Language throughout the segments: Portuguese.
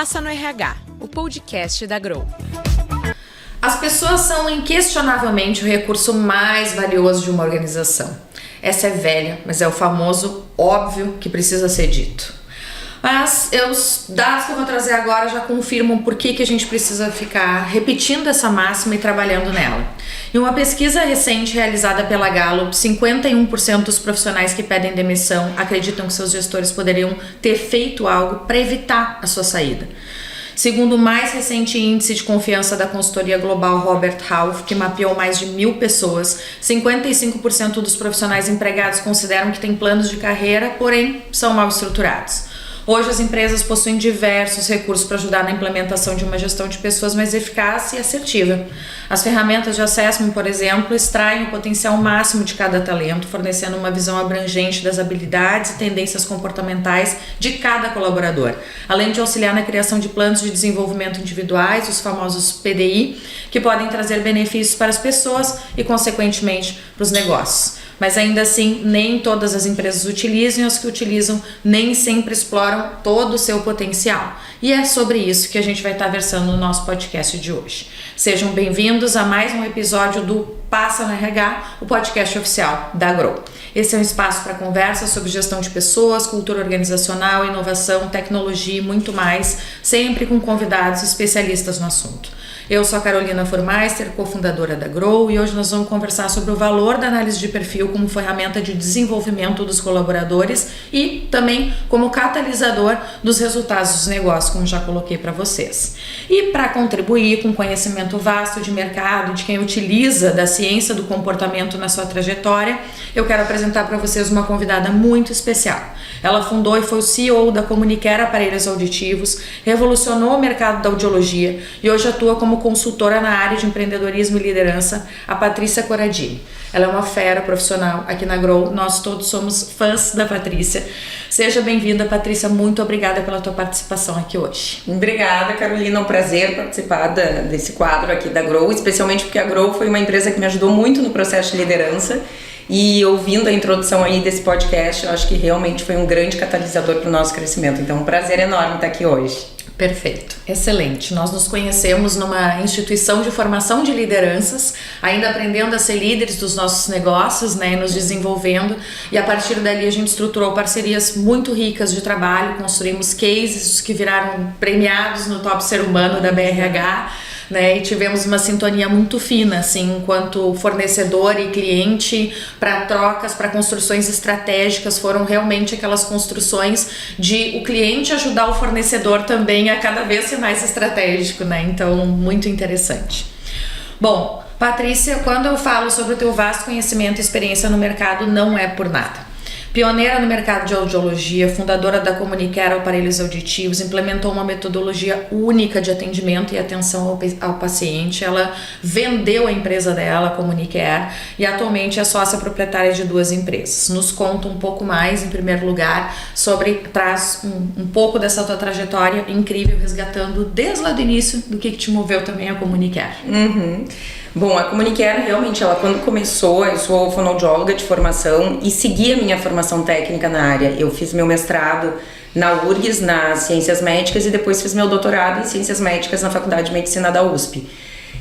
Passa no RH, o podcast da Grow. As pessoas são inquestionavelmente o recurso mais valioso de uma organização. Essa é velha, mas é o famoso óbvio que precisa ser dito. Mas os dados que eu vou trazer agora já confirmam por que a gente precisa ficar repetindo essa máxima e trabalhando nela. Em uma pesquisa recente realizada pela Gallup, 51% dos profissionais que pedem demissão acreditam que seus gestores poderiam ter feito algo para evitar a sua saída. Segundo o mais recente índice de confiança da consultoria global Robert Half, que mapeou mais de 1.000 pessoas, 55% dos profissionais empregados consideram que têm planos de carreira, porém são mal estruturados. Hoje as empresas possuem diversos recursos para ajudar na implementação de uma gestão de pessoas mais eficaz e assertiva. As ferramentas de assessment, por exemplo, extraem o potencial máximo de cada talento, fornecendo uma visão abrangente das habilidades e tendências comportamentais de cada colaborador, além de auxiliar na criação de planos de desenvolvimento individuais, os famosos PDI, que podem trazer benefícios para as pessoas e, consequentemente, para os negócios. Mas ainda assim, nem todas as empresas utilizam e as que utilizam nem sempre exploram todo o seu potencial. E é sobre isso que a gente vai estar versando no nosso podcast de hoje. Sejam bem-vindos a mais um episódio do Passa no RH, o podcast oficial da Grow. Esse é um espaço para conversa sobre gestão de pessoas, cultura organizacional, inovação, tecnologia e muito mais, sempre com convidados especialistas no assunto. Eu sou a Carolina Formeister, cofundadora da Grow, e hoje nós vamos conversar sobre o valor da análise de perfil como ferramenta de desenvolvimento dos colaboradores e também como catalisador dos resultados dos negócios, como já coloquei para vocês. E para contribuir com conhecimento vasto de mercado, de quem utiliza da ciência do comportamento na sua trajetória, eu quero apresentar para vocês uma convidada muito especial. Ela fundou e foi o CEO da Comunicare Aparelhos Auditivos, revolucionou o mercado da audiologia e hoje atua como consultora na área de empreendedorismo e liderança, a Patrícia Corradini. Ela é uma fera profissional aqui na Grow, nós todos somos fãs da Patrícia. Seja bem-vinda, Patrícia, muito obrigada pela tua participação aqui hoje. Obrigada, Carolina, é um prazer participar desse quadro aqui da Grow, especialmente porque a Grow foi uma empresa que me ajudou muito no processo de liderança. E ouvindo a introdução aí desse podcast, eu acho que realmente foi um grande catalisador para o nosso crescimento. Então, um prazer enorme estar aqui hoje. Perfeito, excelente. Nós nos conhecemos numa instituição de formação de lideranças, ainda aprendendo a ser líderes dos nossos negócios, né, e nos desenvolvendo. E a partir dali a gente estruturou parcerias muito ricas de trabalho, construímos cases que viraram premiados no Top Ser Humano da BRH. Né, e tivemos uma sintonia muito fina, assim, enquanto fornecedor e cliente, para trocas, para construções estratégicas. Foram realmente aquelas construções de o cliente ajudar o fornecedor também a cada vez ser mais estratégico, né? Então, muito interessante. Bom, Patrícia, quando eu falo sobre o teu vasto conhecimento e experiência no mercado, não é por nada. Pioneira no mercado de audiologia, fundadora da Comunicare Aparelhos Auditivos, implementou uma metodologia única de atendimento e atenção ao paciente. Ela vendeu a empresa dela, a Comunicare, e atualmente é sócia proprietária de 2 empresas. Nos conta um pouco mais, em primeiro lugar, traz um pouco dessa tua trajetória incrível, resgatando desde lá do início do que te moveu também a Comunicare. Bom, a Comunicare realmente, ela quando começou, eu sou fonoaudióloga de formação e segui a minha formação técnica na área. Eu fiz meu mestrado na URGS, nas Ciências Médicas, e depois fiz meu doutorado em Ciências Médicas na Faculdade de Medicina da USP.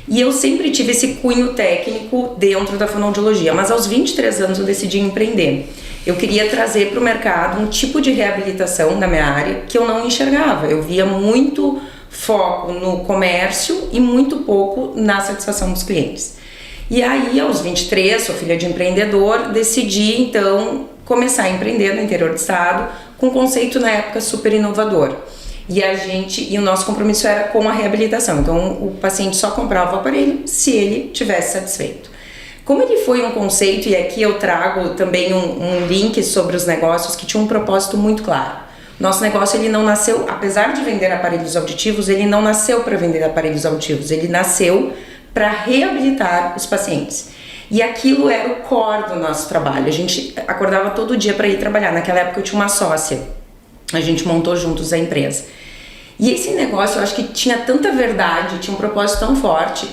E eu sempre tive esse cunho técnico dentro da fonoaudiologia, mas aos 23 anos eu decidi empreender. Eu queria trazer para o mercado um tipo de reabilitação na minha área que eu não enxergava. Eu via muito foco no comércio e muito pouco na satisfação dos clientes. E aí, aos 23, sou filha de empreendedor, decidi então começar a empreender no interior do estado com um conceito na época super inovador. E o nosso compromisso era com a reabilitação. Então, o paciente só comprava o aparelho se ele tivesse satisfeito. Como ele foi um conceito, e aqui eu trago também um link sobre os negócios que tinha um propósito muito claro. Nosso negócio, ele não nasceu, apesar de vender aparelhos auditivos, ele não nasceu para vender aparelhos auditivos, ele nasceu para reabilitar os pacientes. E aquilo era o core do nosso trabalho. A gente acordava todo dia para ir trabalhar. Naquela época eu tinha uma sócia, a gente montou juntos a empresa. E esse negócio, eu acho que tinha tanta verdade, tinha um propósito tão forte,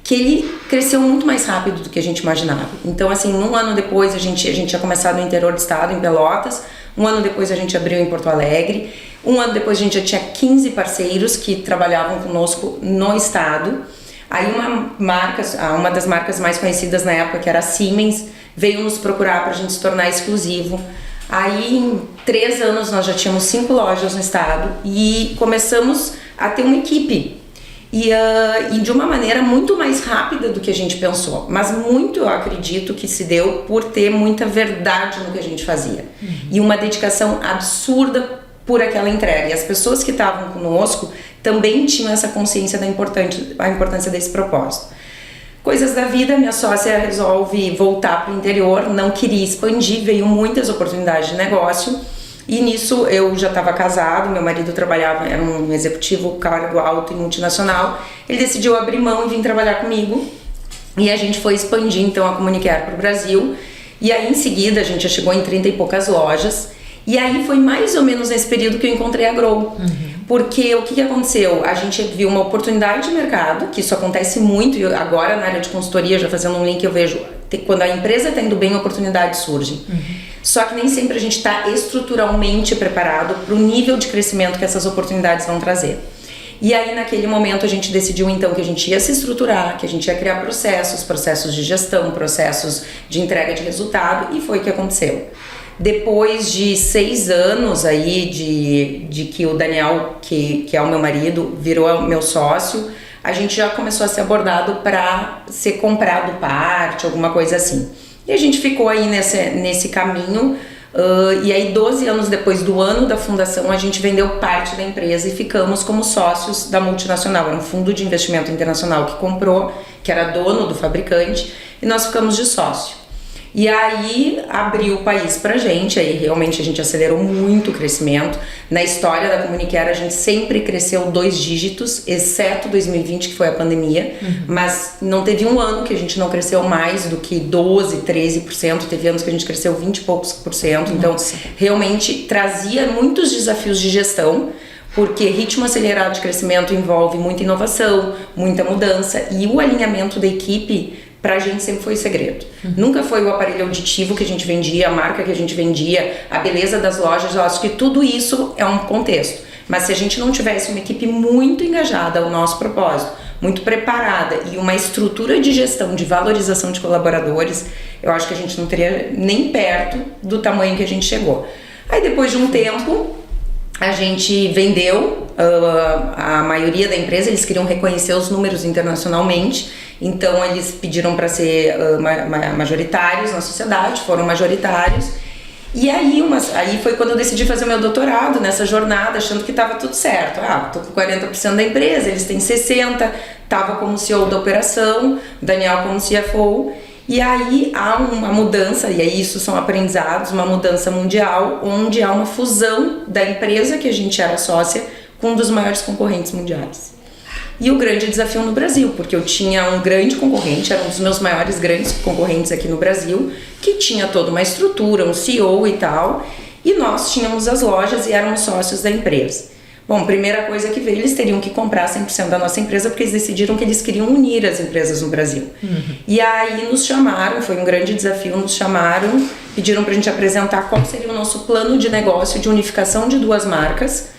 que ele cresceu muito mais rápido do que a gente imaginava. Então, assim, um ano depois a gente tinha começado no interior do estado, em Pelotas. Um ano depois a gente abriu em Porto Alegre. Um ano depois a gente já tinha 15 parceiros que trabalhavam conosco no estado. Aí uma das marcas mais conhecidas na época, que era a Siemens, veio nos procurar para a gente se tornar exclusivo. Aí em 3 anos nós já tínhamos 5 lojas no estado e começamos a ter uma equipe. E de uma maneira muito mais rápida do que a gente pensou. Mas muito, eu acredito, que se deu por ter muita verdade no que a gente fazia. E uma dedicação absurda por aquela entrega. E as pessoas que estavam conosco também tinham essa consciência da importância desse propósito. Coisas da vida, minha sócia resolve voltar para o interior, não queria expandir, veio muitas oportunidades de negócio. E nisso eu já estava casado, meu marido trabalhava, era um executivo cargo alto e multinacional. Ele decidiu abrir mão e vir trabalhar comigo. E a gente foi expandir então a Comunicare para o Brasil. E aí em seguida a gente já chegou em 30 e poucas lojas. E aí foi mais ou menos nesse período que eu encontrei a Grow. Porque o que aconteceu? A gente viu uma oportunidade de mercado, que isso acontece muito, e agora na área de consultoria, já fazendo um link, eu vejo, quando a empresa está indo bem, oportunidades surgem. Só que nem sempre a gente está estruturalmente preparado para o nível de crescimento que essas oportunidades vão trazer. E aí naquele momento a gente decidiu então que a gente ia se estruturar, que a gente ia criar processos de gestão, processos de entrega de resultado, e foi o que aconteceu. Depois de 6 anos aí de que o Daniel, que é o meu marido, virou meu sócio, a gente já começou a ser abordado para ser comprado parte, alguma coisa assim. E a gente ficou aí nesse caminho, e aí 12 anos depois do ano da fundação, a gente vendeu parte da empresa e ficamos como sócios da multinacional. Era um fundo de investimento internacional que comprou, que era dono do fabricante, e nós ficamos de sócio. E aí abriu o país pra gente, aí realmente a gente acelerou muito o crescimento. Na história da Comunicare a gente sempre cresceu 2 dígitos, exceto 2020 que foi a pandemia, mas não teve um ano que a gente não cresceu mais do que 12%, 13%, teve anos que a gente cresceu 20 e poucos por cento, então realmente trazia muitos desafios de gestão, porque ritmo acelerado de crescimento envolve muita inovação, muita mudança, e o alinhamento da equipe pra gente sempre foi segredo. Nunca foi o aparelho auditivo que a gente vendia, a marca que a gente vendia, a beleza das lojas. Eu acho que tudo isso é um contexto. Mas se a gente não tivesse uma equipe muito engajada ao nosso propósito, muito preparada e uma estrutura de gestão, de valorização de colaboradores, eu acho que a gente não teria nem perto do tamanho que a gente chegou. Aí depois de um tempo, a gente vendeu a maioria da empresa, eles queriam reconhecer os números internacionalmente, então eles pediram para ser majoritários na sociedade, foram majoritários. E aí foi quando eu decidi fazer o meu doutorado nessa jornada, achando que estava tudo certo. Tô com 40% da empresa, eles têm 60%, estava como CEO da operação, Daniel como CFO. E aí há uma mudança, e aí isso são aprendizados, uma mudança mundial, onde há uma fusão da empresa que a gente era sócia com um dos maiores concorrentes mundiais. E o grande desafio no Brasil, porque eu tinha um grande concorrente, era um dos meus maiores grandes concorrentes aqui no Brasil, que tinha toda uma estrutura, um CEO e tal, e nós tínhamos as lojas e éramos sócios da empresa. Bom, primeira coisa que veio, eles teriam que comprar 100% da nossa empresa, porque eles decidiram que eles queriam unir as empresas no Brasil. E aí nos chamaram, foi um grande desafio, nos chamaram, pediram pra gente apresentar qual seria o nosso plano de negócio de unificação de 2 marcas,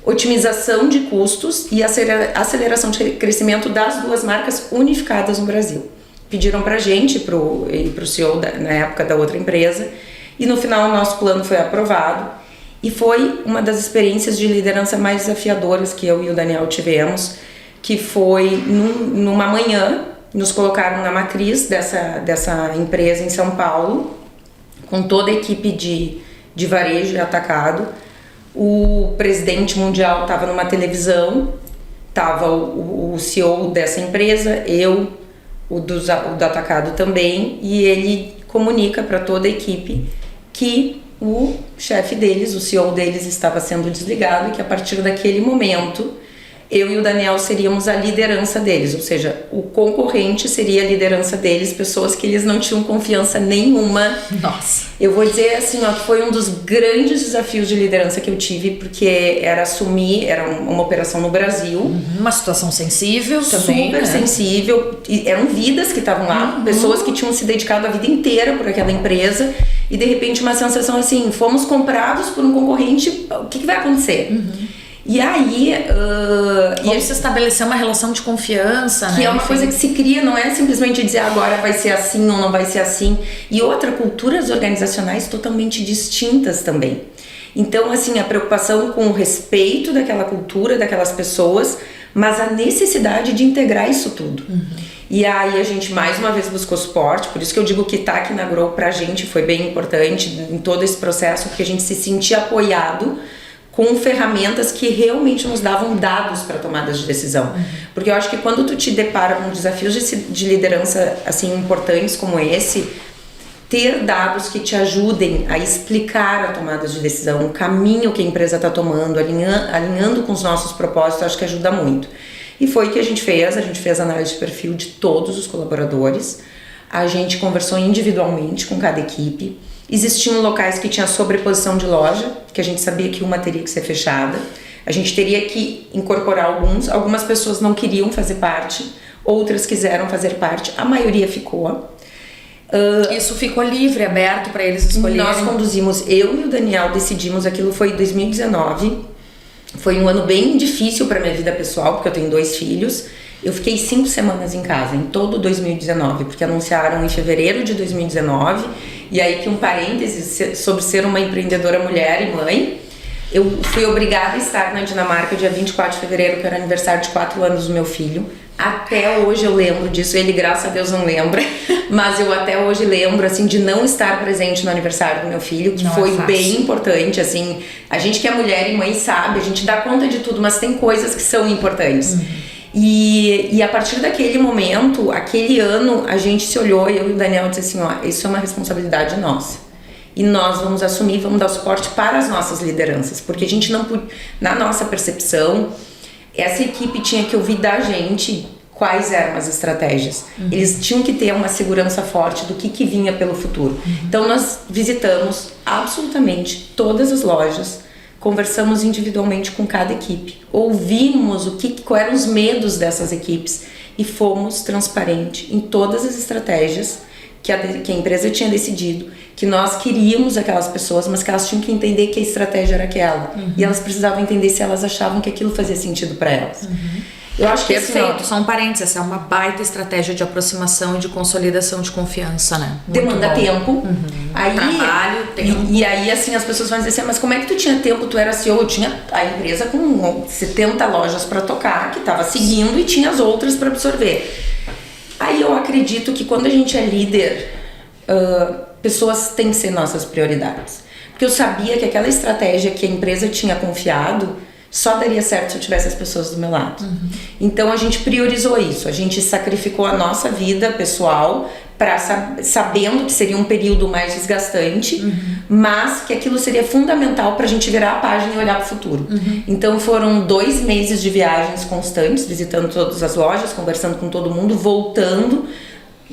otimização de custos e aceleração de crescimento das 2 marcas unificadas no Brasil. Pediram pra gente, pro CEO na época da outra empresa, e no final o nosso plano foi aprovado. E foi uma das experiências de liderança mais desafiadoras que eu e o Daniel tivemos, que foi numa manhã, nos colocaram na matriz dessa empresa em São Paulo, com toda a equipe de varejo e atacado. O presidente mundial estava numa televisão, estava o CEO dessa empresa, eu, o do atacado também, e ele comunica para toda a equipe que o chefe deles, o CEO deles, estava sendo desligado e que a partir daquele momento eu e o Daniel seríamos a liderança deles, ou seja, o concorrente seria a liderança deles, pessoas que eles não tinham confiança nenhuma. Nossa! Eu vou dizer assim, que foi um dos grandes desafios de liderança que eu tive, porque era uma operação no Brasil. Uma situação sensível também, super sensível, e eram vidas que estavam lá, pessoas que tinham se dedicado a vida inteira por aquela empresa, e de repente uma sensação assim, fomos comprados por um concorrente, o que vai acontecer? E aí... Como se estabelecer uma relação de confiança, né? Que é uma coisa que se cria, não é simplesmente dizer agora vai ser assim ou não vai ser assim. E outra, culturas organizacionais totalmente distintas também. Então, assim, a preocupação com o respeito daquela cultura, daquelas pessoas, mas a necessidade de integrar isso tudo. E aí a gente mais uma vez buscou suporte, por isso que eu digo que estar aqui na Grow pra gente foi bem importante em todo esse processo, porque a gente se sentia apoiado com ferramentas que realmente nos davam dados para tomadas de decisão. Porque eu acho que quando tu te depara com desafios de liderança assim importantes como esse, ter dados que te ajudem a explicar a tomada de decisão, o caminho que a empresa está tomando, alinhando com os nossos propósitos, acho que ajuda muito. E foi o que a gente fez análise de perfil de todos os colaboradores, a gente conversou individualmente com cada equipe. Existiam locais que tinha sobreposição de loja, que a gente sabia que uma teria que ser fechada. A gente teria que incorporar algumas pessoas não queriam fazer parte, outras quiseram fazer parte, a maioria ficou. Isso ficou livre, aberto para eles escolherem? Nós conduzimos, eu e o Daniel decidimos, aquilo foi em 2019, foi um ano bem difícil para minha vida pessoal, porque eu tenho 2 filhos. Eu fiquei 5 semanas em casa, em todo 2019, porque anunciaram em fevereiro de 2019, e aí que um parênteses sobre ser uma empreendedora mulher e mãe, eu fui obrigada a estar na Dinamarca dia 24 de fevereiro, que era aniversário de 4 anos do meu filho. Até hoje eu lembro disso, ele graças a Deus não lembra, mas eu até hoje lembro, assim, de não estar presente no aniversário do meu filho, que foi bem importante, assim, a gente que é mulher e mãe sabe, a gente dá conta de tudo, mas tem coisas que são importantes. E a partir daquele momento, aquele ano, a gente se olhou, eu e o Daniel disse assim, ó, isso é uma responsabilidade nossa. E nós vamos assumir, vamos dar suporte para as nossas lideranças, porque a gente não podia, na nossa percepção, essa equipe tinha que ouvir da gente quais eram as estratégias. Eles tinham que ter uma segurança forte do que vinha pelo futuro. Então nós visitamos absolutamente todas as lojas, conversamos individualmente com cada equipe, ouvimos quais eram os medos dessas equipes e fomos transparentes em todas as estratégias que a empresa tinha decidido, que nós queríamos aquelas pessoas, mas que elas tinham que entender que a estratégia era aquela. E elas precisavam entender se elas achavam que aquilo fazia sentido para elas. Eu acho que perfeito, só um parênteses, essa é uma baita estratégia de aproximação e de consolidação de confiança, né? Demanda tempo. Aí, trabalho, tempo. E aí, assim, as pessoas vão dizer assim, mas como é que tu tinha tempo? Tu era CEO, eu tinha a empresa com 70 lojas para tocar, que estava seguindo, e tinha as outras para absorver. Aí eu acredito que quando a gente é líder, pessoas têm que ser nossas prioridades. Porque eu sabia que aquela estratégia que a empresa tinha confiado só daria certo se eu tivesse as pessoas do meu lado. Então a gente priorizou isso, a gente sacrificou a nossa vida pessoal sabendo que seria um período mais desgastante, mas que aquilo seria fundamental para a gente virar a página e olhar para o futuro. Então foram 2 meses de viagens constantes, visitando todas as lojas, conversando com todo mundo, voltando,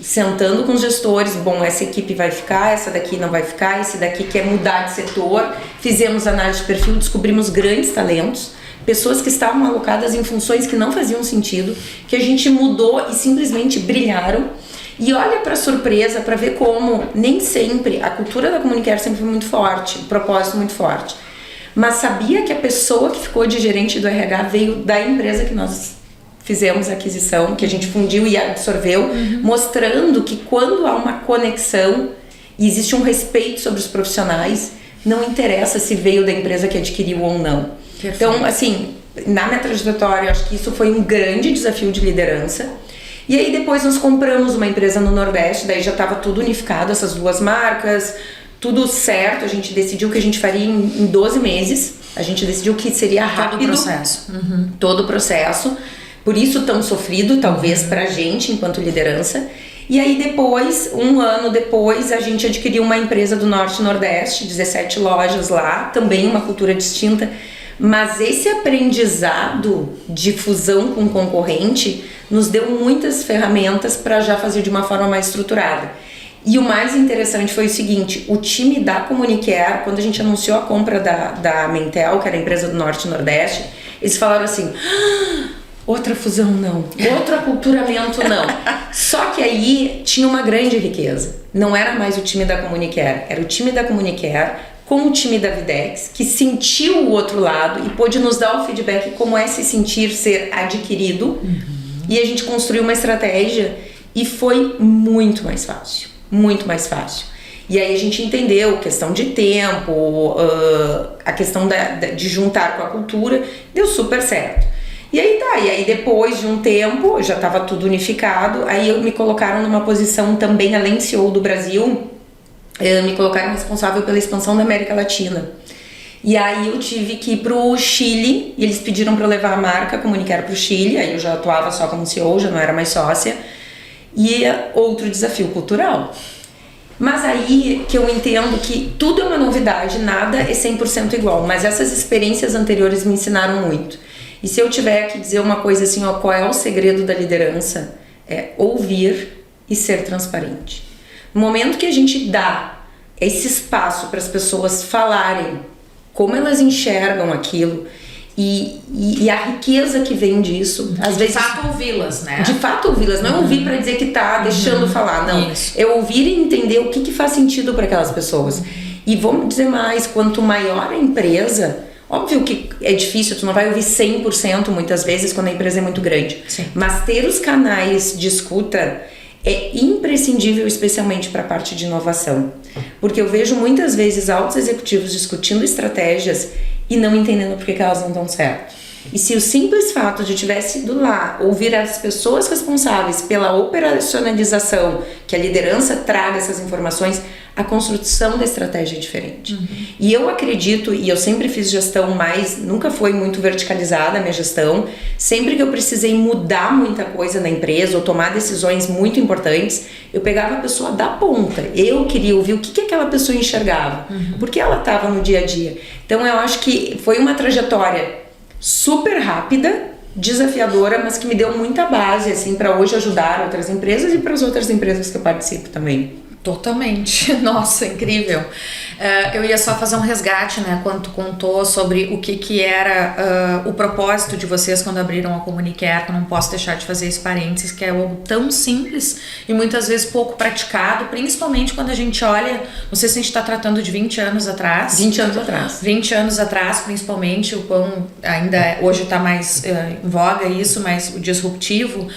sentando com os gestores, bom, essa equipe vai ficar, essa daqui não vai ficar, esse daqui quer mudar de setor. Fizemos análise de perfil, descobrimos grandes talentos, pessoas que estavam alocadas em funções que não faziam sentido, que a gente mudou e simplesmente brilharam. E olha para a surpresa, para ver como nem sempre, a cultura da Comunicare sempre foi muito forte, o propósito muito forte. Mas sabia que a pessoa que ficou de gerente do RH veio da empresa que nós fizemos a aquisição, que a gente fundiu e absorveu, mostrando que quando há uma conexão e existe um respeito sobre os profissionais, não interessa se veio da empresa que adquiriu ou não. Perfeito. Então, assim, na minha trajetória, eu acho que isso foi um grande desafio de liderança. E aí depois nós compramos uma empresa no Nordeste, daí já estava tudo unificado, essas 2 marcas, tudo certo, a gente decidiu que a gente faria em 12 meses, a gente decidiu que seria rápido. Todo o processo. Todo o processo, por isso tão sofrido, talvez, pra gente, enquanto liderança. E aí depois, 1 ano depois, a gente adquiriu uma empresa do Norte e Nordeste, 17 lojas lá, também uma cultura distinta. Mas esse aprendizado de fusão com o concorrente nos deu muitas ferramentas para já fazer de uma forma mais estruturada. E o mais interessante foi o seguinte, o time da Comunicare, quando a gente anunciou a compra da Mentel, que era a empresa do Norte e Nordeste, eles falaram assim, outra fusão não, outro aculturamento não. Só que aí tinha uma grande riqueza. Não era mais o time da Comunicare, era o time da Comunicare com o time da Videx, que sentiu o outro lado e pôde nos dar o feedback como é se sentir ser adquirido. E a gente construiu uma estratégia e foi muito mais fácil, muito mais fácil. E aí a gente entendeu questão de tempo, a questão de juntar com a cultura, deu super certo. E aí depois de um tempo, já estava tudo unificado, aí me colocaram numa posição também, além de CEO do Brasil, me colocaram responsável pela expansão da América Latina. E aí eu tive que ir pro Chile, e eles pediram para eu levar a marca Comunicare pro Chile, aí eu já atuava só como CEO, já não era mais sócia, e outro desafio cultural. Mas aí que eu entendo que tudo é uma novidade, nada é 100% igual, mas essas experiências anteriores me ensinaram muito. E se eu tiver que dizer uma coisa assim, ó, qual é o segredo da liderança? É ouvir e ser transparente. No momento que a gente dá esse espaço para as pessoas falarem como elas enxergam aquilo e a riqueza que vem disso, às vezes... De fato ouvi-las, né? De fato ouvi-las, não é ouvir para dizer que tá deixando falar, não. Isso. É ouvir e entender o que faz sentido para aquelas pessoas. E vamos dizer mais, quanto maior a empresa, óbvio que é difícil, tu não vai ouvir 100% muitas vezes quando a empresa é muito grande. Sim. Mas ter os canais de escuta é imprescindível, especialmente para a parte de inovação. Porque eu vejo muitas vezes altos executivos discutindo estratégias e não entendendo por que elas não dão certo. E se o simples fato de eu tivesse ido lá ouvir as pessoas responsáveis pela operacionalização, que a liderança traga essas informações, a construção da estratégia é diferente. E eu acredito, e eu sempre fiz gestão, mas nunca foi muito verticalizada a minha gestão. Sempre que eu precisei mudar muita coisa na empresa ou tomar decisões muito importantes, eu pegava a pessoa da ponta. Eu queria ouvir o que aquela pessoa enxergava, porque ela estava no dia a dia. Então eu acho que foi uma trajetória super rápida, desafiadora, mas que me deu muita base assim para hoje ajudar outras empresas e para as outras empresas que eu participo também. Totalmente. Nossa, incrível. Eu ia só fazer um resgate, né, quando tu contou sobre o que era o propósito de vocês quando abriram a Comunicare, que eu não posso deixar de fazer esse parênteses, que é algo tão simples e muitas vezes pouco praticado, principalmente quando a gente olha, não sei se a gente está tratando de 20 anos atrás. 20 anos atrás. 20 anos atrás, principalmente, o quão ainda hoje está mais em voga isso, mas o disruptivo,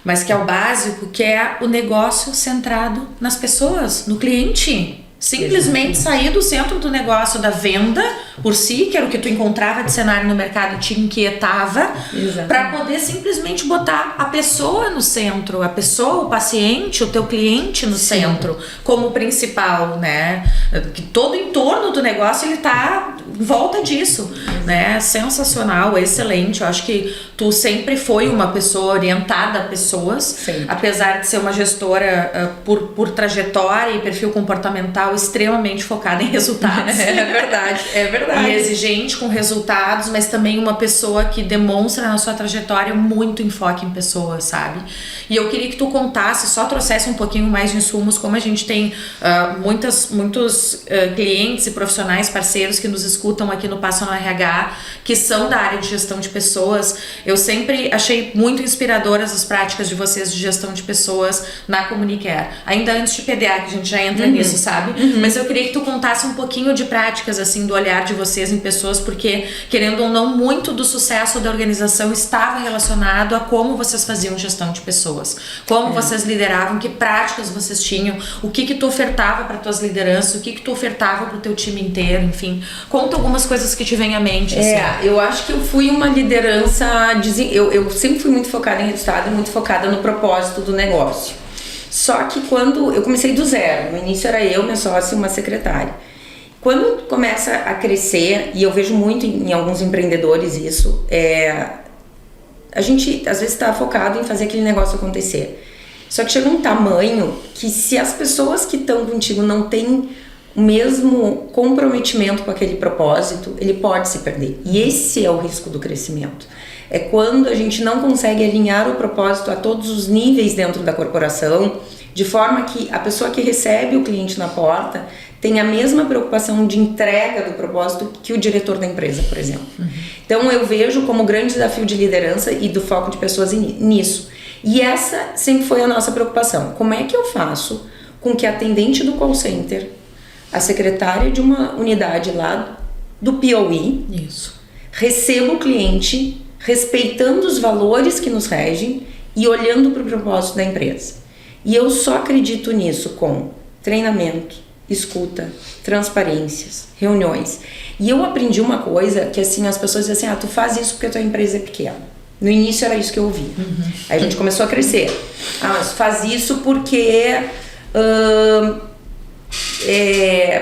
mas que é o básico, que é o negócio centrado nas pessoas, no cliente. Simplesmente sair do centro do negócio da venda por si, que era o que tu encontrava de cenário no mercado e te inquietava, para poder simplesmente botar a pessoa no centro, a pessoa, o paciente, o teu cliente no centro, como principal, né? Que todo o entorno do negócio ele tá em volta disso, né? Sensacional, excelente. Eu acho que tu sempre foi uma pessoa orientada a pessoas, apesar de ser uma gestora por trajetória e perfil comportamental extremamente focada em resultados. É verdade. E exigente com resultados, mas também uma pessoa que demonstra na sua trajetória muito enfoque em pessoas, sabe? E eu queria que tu contasse, só trouxesse um pouquinho mais de insumos, como a gente tem muitos clientes e profissionais parceiros que nos escutam aqui no Passo no RH, que são da área de gestão de pessoas. Eu sempre achei muito inspiradoras as práticas de vocês de gestão de pessoas na Comunicare. Ainda antes de PDA, que a gente já entra nisso, sabe? Mas eu queria que tu contasse um pouquinho de práticas, assim, do olhar de vocês em pessoas, porque, querendo ou não, muito do sucesso da organização estava relacionado a como vocês faziam gestão de pessoas, como vocês lideravam, que práticas vocês tinham, o que tu ofertava para tuas lideranças, o que tu ofertava para o teu time inteiro, enfim. Conta algumas coisas que te vêm à mente. Assim. Eu acho que eu fui uma liderança, eu sempre fui muito focada em resultado e muito focada no propósito do negócio. Só que quando eu comecei do zero, no início era eu, minha sócia e uma secretária. Quando começa a crescer, e eu vejo muito em alguns empreendedores isso, a gente às vezes está focado em fazer aquele negócio acontecer. Só que chega um tamanho que se as pessoas que estão contigo não têm o mesmo comprometimento com aquele propósito, ele pode se perder. E esse é o risco do crescimento. É quando a gente não consegue alinhar o propósito a todos os níveis dentro da corporação, de forma que a pessoa que recebe o cliente na porta tem a mesma preocupação de entrega do propósito que o diretor da empresa, por exemplo. Então eu vejo como grande desafio de liderança e do foco de pessoas nisso. E essa sempre foi a nossa preocupação. Como é que eu faço com que a atendente do call center, a secretária de uma unidade lá do POE, receba o cliente respeitando os valores que nos regem e olhando para o propósito da empresa. E eu só acredito nisso com treinamento, escuta, transparências, reuniões. E eu aprendi uma coisa que assim, as pessoas dizem assim, tu faz isso porque a tua empresa é pequena. No início era isso que eu ouvi. Aí a gente começou a crescer. Mas faz isso porque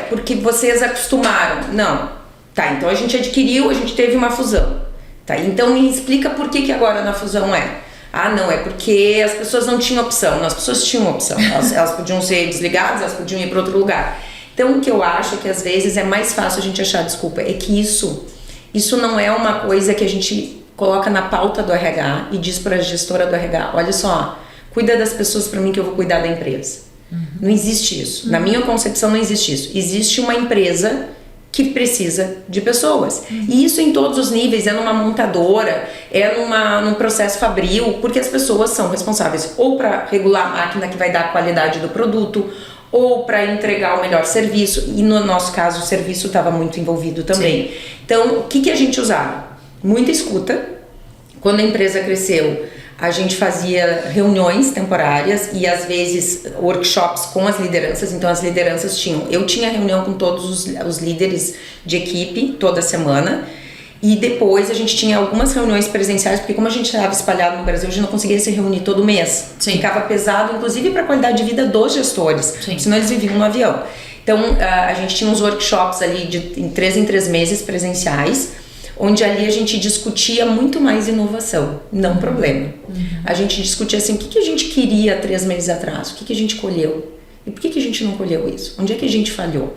porque vocês acostumaram. Não. Tá, então a gente adquiriu, a gente teve uma fusão. Tá, então me explica por que agora na fusão é. Ah, não, é porque as pessoas não tinham opção. Não, as pessoas tinham opção. Elas podiam ser desligadas, elas podiam ir para outro lugar. Então o que eu acho é que às vezes é mais fácil a gente achar desculpa. É que isso não é uma coisa que a gente coloca na pauta do RH e diz para a gestora do RH, olha só, cuida das pessoas para mim que eu vou cuidar da empresa. Não existe isso. Na minha concepção não existe isso. Existe uma empresa que precisa de pessoas. E isso em todos os níveis, é numa montadora, é num processo fabril, porque as pessoas são responsáveis ou para regular a máquina que vai dar a qualidade do produto, ou para entregar o melhor serviço, e no nosso caso o serviço estava muito envolvido também. Sim. Então, o que a gente usava? Muita escuta. Quando a empresa cresceu, a gente fazia reuniões temporárias e às vezes workshops com as lideranças. Então as lideranças eu tinha reunião com todos os líderes de equipe toda semana, e depois a gente tinha algumas reuniões presenciais, porque como a gente estava espalhado no Brasil, a gente não conseguia se reunir todo mês. Sim. Ficava pesado, inclusive para a qualidade de vida dos gestores. Sim. Senão eles viviam no avião. Então a gente tinha uns workshops ali em 3 meses presenciais, onde ali a gente discutia muito mais inovação, não problema. A gente discutia assim, o que a gente queria 3 meses atrás, o que a gente colheu, e por que a gente não colheu isso? Onde é que a gente falhou?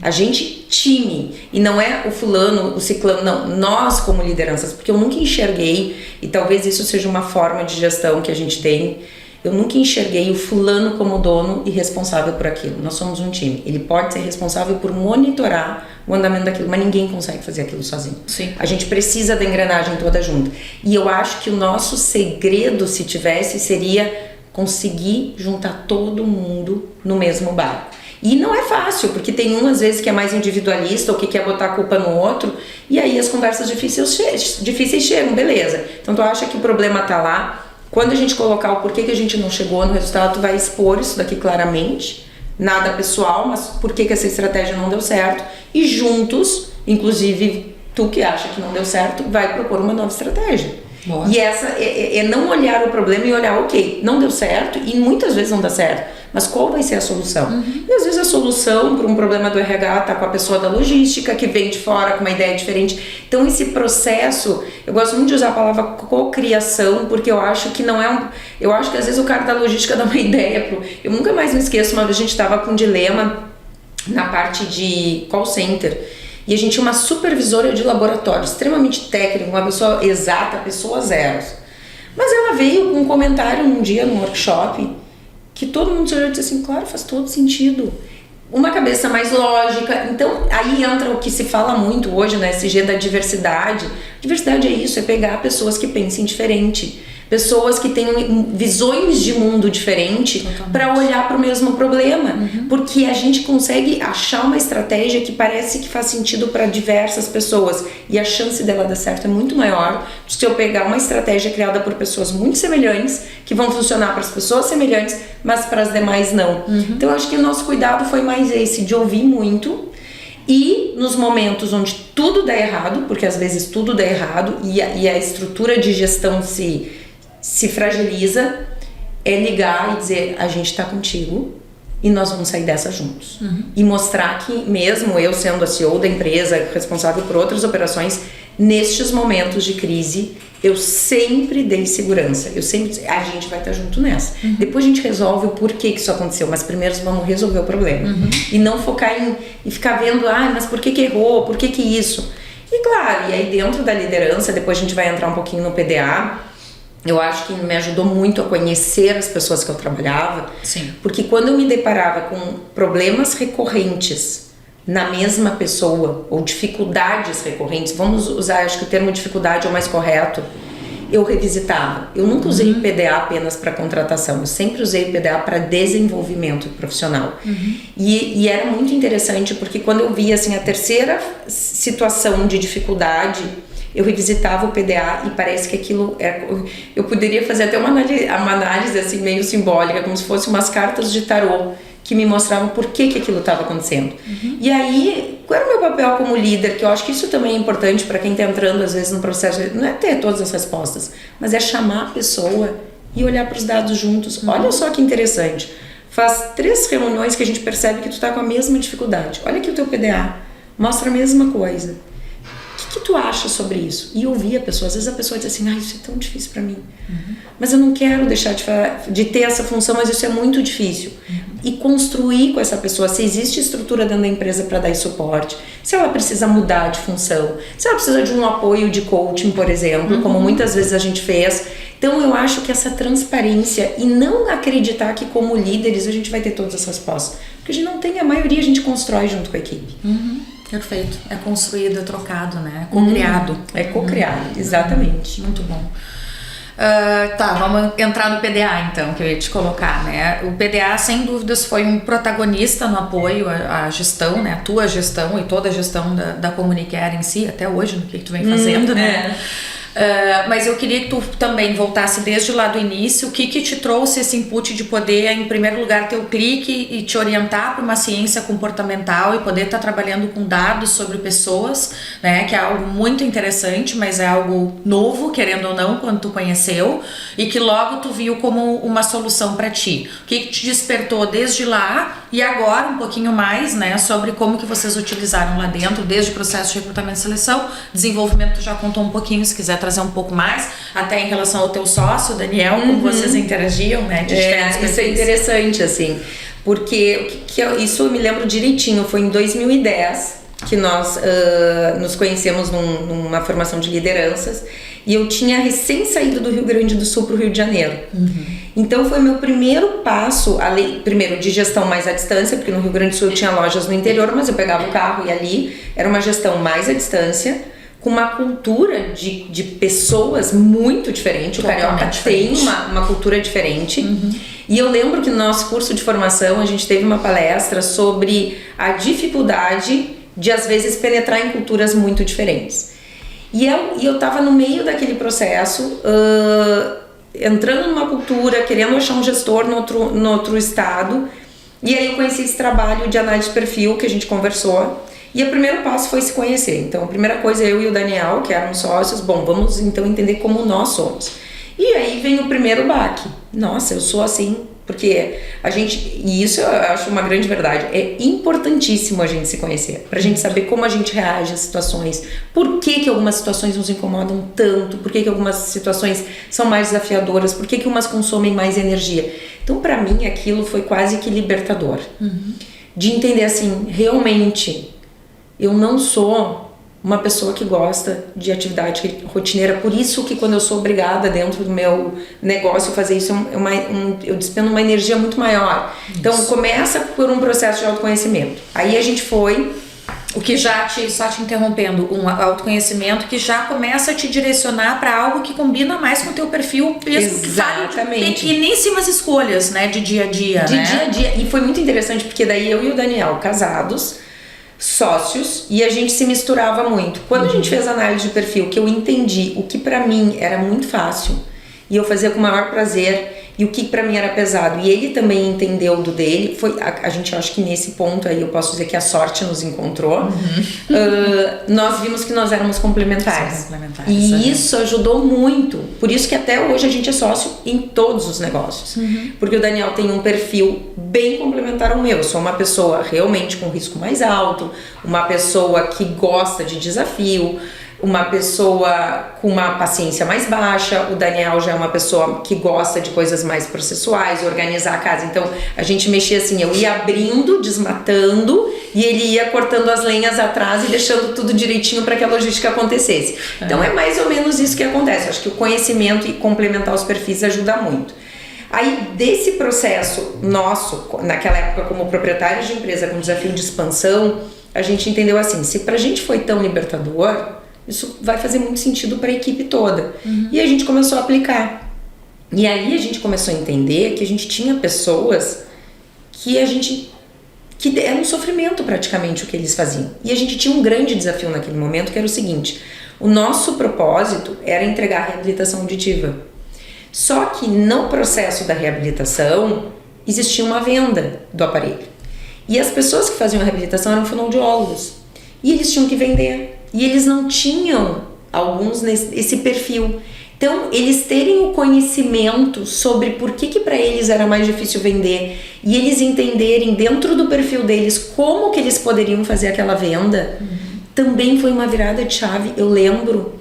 A gente, time, e não é o fulano, o ciclano, não, nós como lideranças, porque eu nunca enxerguei, e talvez isso seja uma forma de gestão que a gente tem, eu nunca enxerguei o fulano como dono e responsável por aquilo. Nós somos um time. Ele pode ser responsável por monitorar o andamento daquilo, mas ninguém consegue fazer aquilo sozinho. Sim. A gente precisa da engrenagem toda junto. E eu acho que o nosso segredo, se tivesse, seria conseguir juntar todo mundo no mesmo barco. E não é fácil, porque tem às vezes que é mais individualista ou que quer botar a culpa no outro, e aí as conversas difíceis chegam, beleza. Então tu acha que o problema tá lá. Quando a gente colocar o porquê que a gente não chegou no resultado, tu vai expor isso daqui claramente, nada pessoal, mas por que essa estratégia não deu certo, e juntos, inclusive tu que acha que não deu certo, vai propor uma nova estratégia. Boa. E essa é não olhar o problema e olhar, ok, não deu certo, e muitas vezes não dá certo, mas qual vai ser a solução? E às vezes a solução para um problema do RH tá com a pessoa da logística, que vem de fora com uma ideia diferente. Então esse processo, eu gosto muito de usar a palavra cocriação, porque eu acho que não é eu acho que às vezes o cara da logística dá uma ideia eu nunca mais me esqueço, uma vez a gente estava com um dilema na parte de call center, e a gente tinha uma supervisora de laboratório, extremamente técnica, uma pessoa exata, pessoa zero. Mas ela veio com um comentário um dia no workshop, que todo mundo se olhou e disse assim, claro, faz todo sentido. Uma cabeça mais lógica. Então, aí entra o que se fala muito hoje na SG da diversidade. Diversidade é isso, é pegar pessoas que pensem diferente. Pessoas que tenham visões de mundo diferente para olhar para o mesmo problema. Porque a gente consegue achar uma estratégia que parece que faz sentido para diversas pessoas. E a chance dela dar certo é muito maior do que se eu pegar uma estratégia criada por pessoas muito semelhantes, que vão funcionar para as pessoas semelhantes, mas para as demais não. Então eu acho que o nosso cuidado foi mais esse, de ouvir muito. E nos momentos onde tudo dá errado, porque às vezes tudo dá errado e a estrutura de gestão se fragiliza, é ligar e dizer, a gente tá contigo e nós vamos sair dessa juntos. E mostrar que mesmo eu sendo a CEO da empresa, responsável por outras operações, nestes momentos de crise, eu sempre dei segurança. Eu sempre disse, a gente vai estar junto nessa. Depois a gente resolve o porquê que isso aconteceu, mas primeiro vamos resolver o problema. E não focar em ficar vendo, mas por que errou, por que isso? E claro, e aí dentro da liderança, depois a gente vai entrar um pouquinho no PDA, eu acho que me ajudou muito a conhecer as pessoas que eu trabalhava. Sim. Porque quando eu me deparava com problemas recorrentes na mesma pessoa, ou dificuldades recorrentes, vamos usar, acho que o termo dificuldade é o mais correto, eu revisitava. Eu nunca usei o PDA apenas para contratação, eu sempre usei o PDA para desenvolvimento profissional. E era muito interessante, porque quando eu via assim, a terceira situação de dificuldade, eu revisitava o PDA e parece que aquilo era, eu poderia fazer até uma análise assim, meio simbólica, como se fosse umas cartas de tarô, que me mostravam por que aquilo estava acontecendo. E aí, qual era o meu papel como líder? Que eu acho que isso também é importante para quem está entrando, às vezes, no processo. Não é ter todas as respostas, mas é chamar a pessoa e olhar para os dados juntos. Olha só que interessante. Faz 3 reuniões que a gente percebe que tu está com a mesma dificuldade. Olha aqui o teu PDA. Mostra a mesma coisa. O que tu acha sobre isso? E ouvir a pessoa. Às vezes a pessoa diz assim, isso é tão difícil para mim. Mas eu não quero deixar de ter essa função, mas isso é muito difícil. E construir com essa pessoa, se existe estrutura dentro da empresa para dar esse suporte, se ela precisa mudar de função, se ela precisa de um apoio de coaching, por exemplo, como muitas vezes a gente fez. Então eu acho que essa transparência e não acreditar que como líderes a gente vai ter todas as respostas. Porque a gente não tem, a maioria a gente constrói junto com a equipe. Perfeito. É construído, é trocado, né? É co-criado. É co-criado, exatamente. Muito bom. Tá, vamos entrar no PDA então, que eu ia te colocar, né? O PDA, sem dúvidas, foi um protagonista no apoio à gestão, né? A tua gestão e toda a gestão da Comunicare em si, até hoje, no que tu vem fazendo, né? Mas eu queria que tu também voltasse desde lá do início, o que te trouxe esse input de poder, em primeiro lugar, ter o clique e te orientar para uma ciência comportamental e poder estar trabalhando com dados sobre pessoas, né, que é algo muito interessante, mas é algo novo, querendo ou não, quando tu conheceu, e que logo tu viu como uma solução para ti. O que te despertou desde lá e agora um pouquinho mais, né, sobre como que vocês utilizaram lá dentro, desde o processo de recrutamento e seleção, desenvolvimento, tu já contou um pouquinho, se quiser trazer um pouco mais, até em relação ao teu sócio, Daniel, como vocês interagiam, né? De diferentes isso é interessante, assim, porque isso eu me lembro direitinho, foi em 2010 que nós nos conhecemos numa formação de lideranças e eu tinha recém saído do Rio Grande do Sul para o Rio de Janeiro. Então foi meu primeiro passo, primeiro de gestão mais à distância, porque no Rio Grande do Sul eu tinha lojas no interior, mas eu pegava o carro e ali era uma gestão mais à distância, com uma cultura de pessoas muito diferente. O carioca tem uma cultura diferente. E eu lembro que no nosso curso de formação a gente teve uma palestra sobre a dificuldade de às vezes penetrar em culturas muito diferentes. E eu estava no meio daquele processo, entrando numa cultura, querendo achar um gestor no outro estado. E aí eu conheci esse trabalho de análise de perfil que a gente conversou. E o primeiro passo foi se conhecer. Então, a primeira coisa, eu e o Daniel, que eram sócios, vamos então entender como nós somos. E aí vem o primeiro baque. Nossa, eu sou assim, porque e isso eu acho uma grande verdade, é importantíssimo a gente se conhecer, pra gente saber como a gente reage às situações, por que algumas situações nos incomodam tanto, por que algumas situações são mais desafiadoras, por que umas consomem mais energia. Então, pra mim, aquilo foi quase que libertador. De entender assim, realmente, eu não sou uma pessoa que gosta de atividade rotineira, por isso que quando eu sou obrigada dentro do meu negócio a fazer isso, eu despendo uma energia muito maior. Isso. Então começa por um processo de autoconhecimento. Aí a gente foi, o que só te interrompendo, um autoconhecimento que já começa a te direcionar para algo que combina mais com o teu perfil, mesmo que fale pequeníssimas escolhas, né, de dia a dia, dia a dia. E foi muito interessante porque daí eu e o Daniel, casados, sócios, e a gente se misturava muito. Quando a gente fez a análise de perfil, que eu entendi o que pra mim era muito fácil e eu fazia com o maior prazer, e o que pra mim era pesado, e ele também entendeu do dele, foi a gente, acho que nesse ponto aí eu posso dizer que a sorte nos encontrou. Nós vimos que nós éramos complementares, e isso ajudou muito, por isso que até hoje a gente é sócio em todos os negócios, porque o Daniel tem um perfil bem complementar ao meu. Eu sou uma pessoa realmente com risco mais alto, uma pessoa que gosta de desafio, uma pessoa com uma paciência mais baixa. O Daniel já é uma pessoa que gosta de coisas mais processuais, organizar a casa. Então a gente mexia assim, eu ia abrindo, desmatando, e ele ia cortando as lenhas atrás e deixando tudo direitinho para que a logística acontecesse. Então é mais ou menos isso que acontece. Eu acho que o conhecimento e complementar os perfis ajuda muito. Aí desse processo nosso, naquela época como proprietários de empresa com desafio de expansão, a gente entendeu assim, se pra gente foi tão libertador, isso vai fazer muito sentido pra equipe toda. E a gente começou a aplicar. E aí a gente começou a entender que a gente tinha pessoas que era um sofrimento praticamente o que eles faziam. E a gente tinha um grande desafio naquele momento, que era o seguinte: o nosso propósito era entregar a reabilitação auditiva. Só que no processo da reabilitação existia uma venda do aparelho. E as pessoas que faziam a reabilitação eram fonoaudiólogos. E eles tinham que vender. E eles não tinham, alguns, esse perfil. Então, eles terem o conhecimento sobre por que para eles era mais difícil vender e eles entenderem dentro do perfil deles como que eles poderiam fazer aquela venda, também foi uma virada de chave. Eu lembro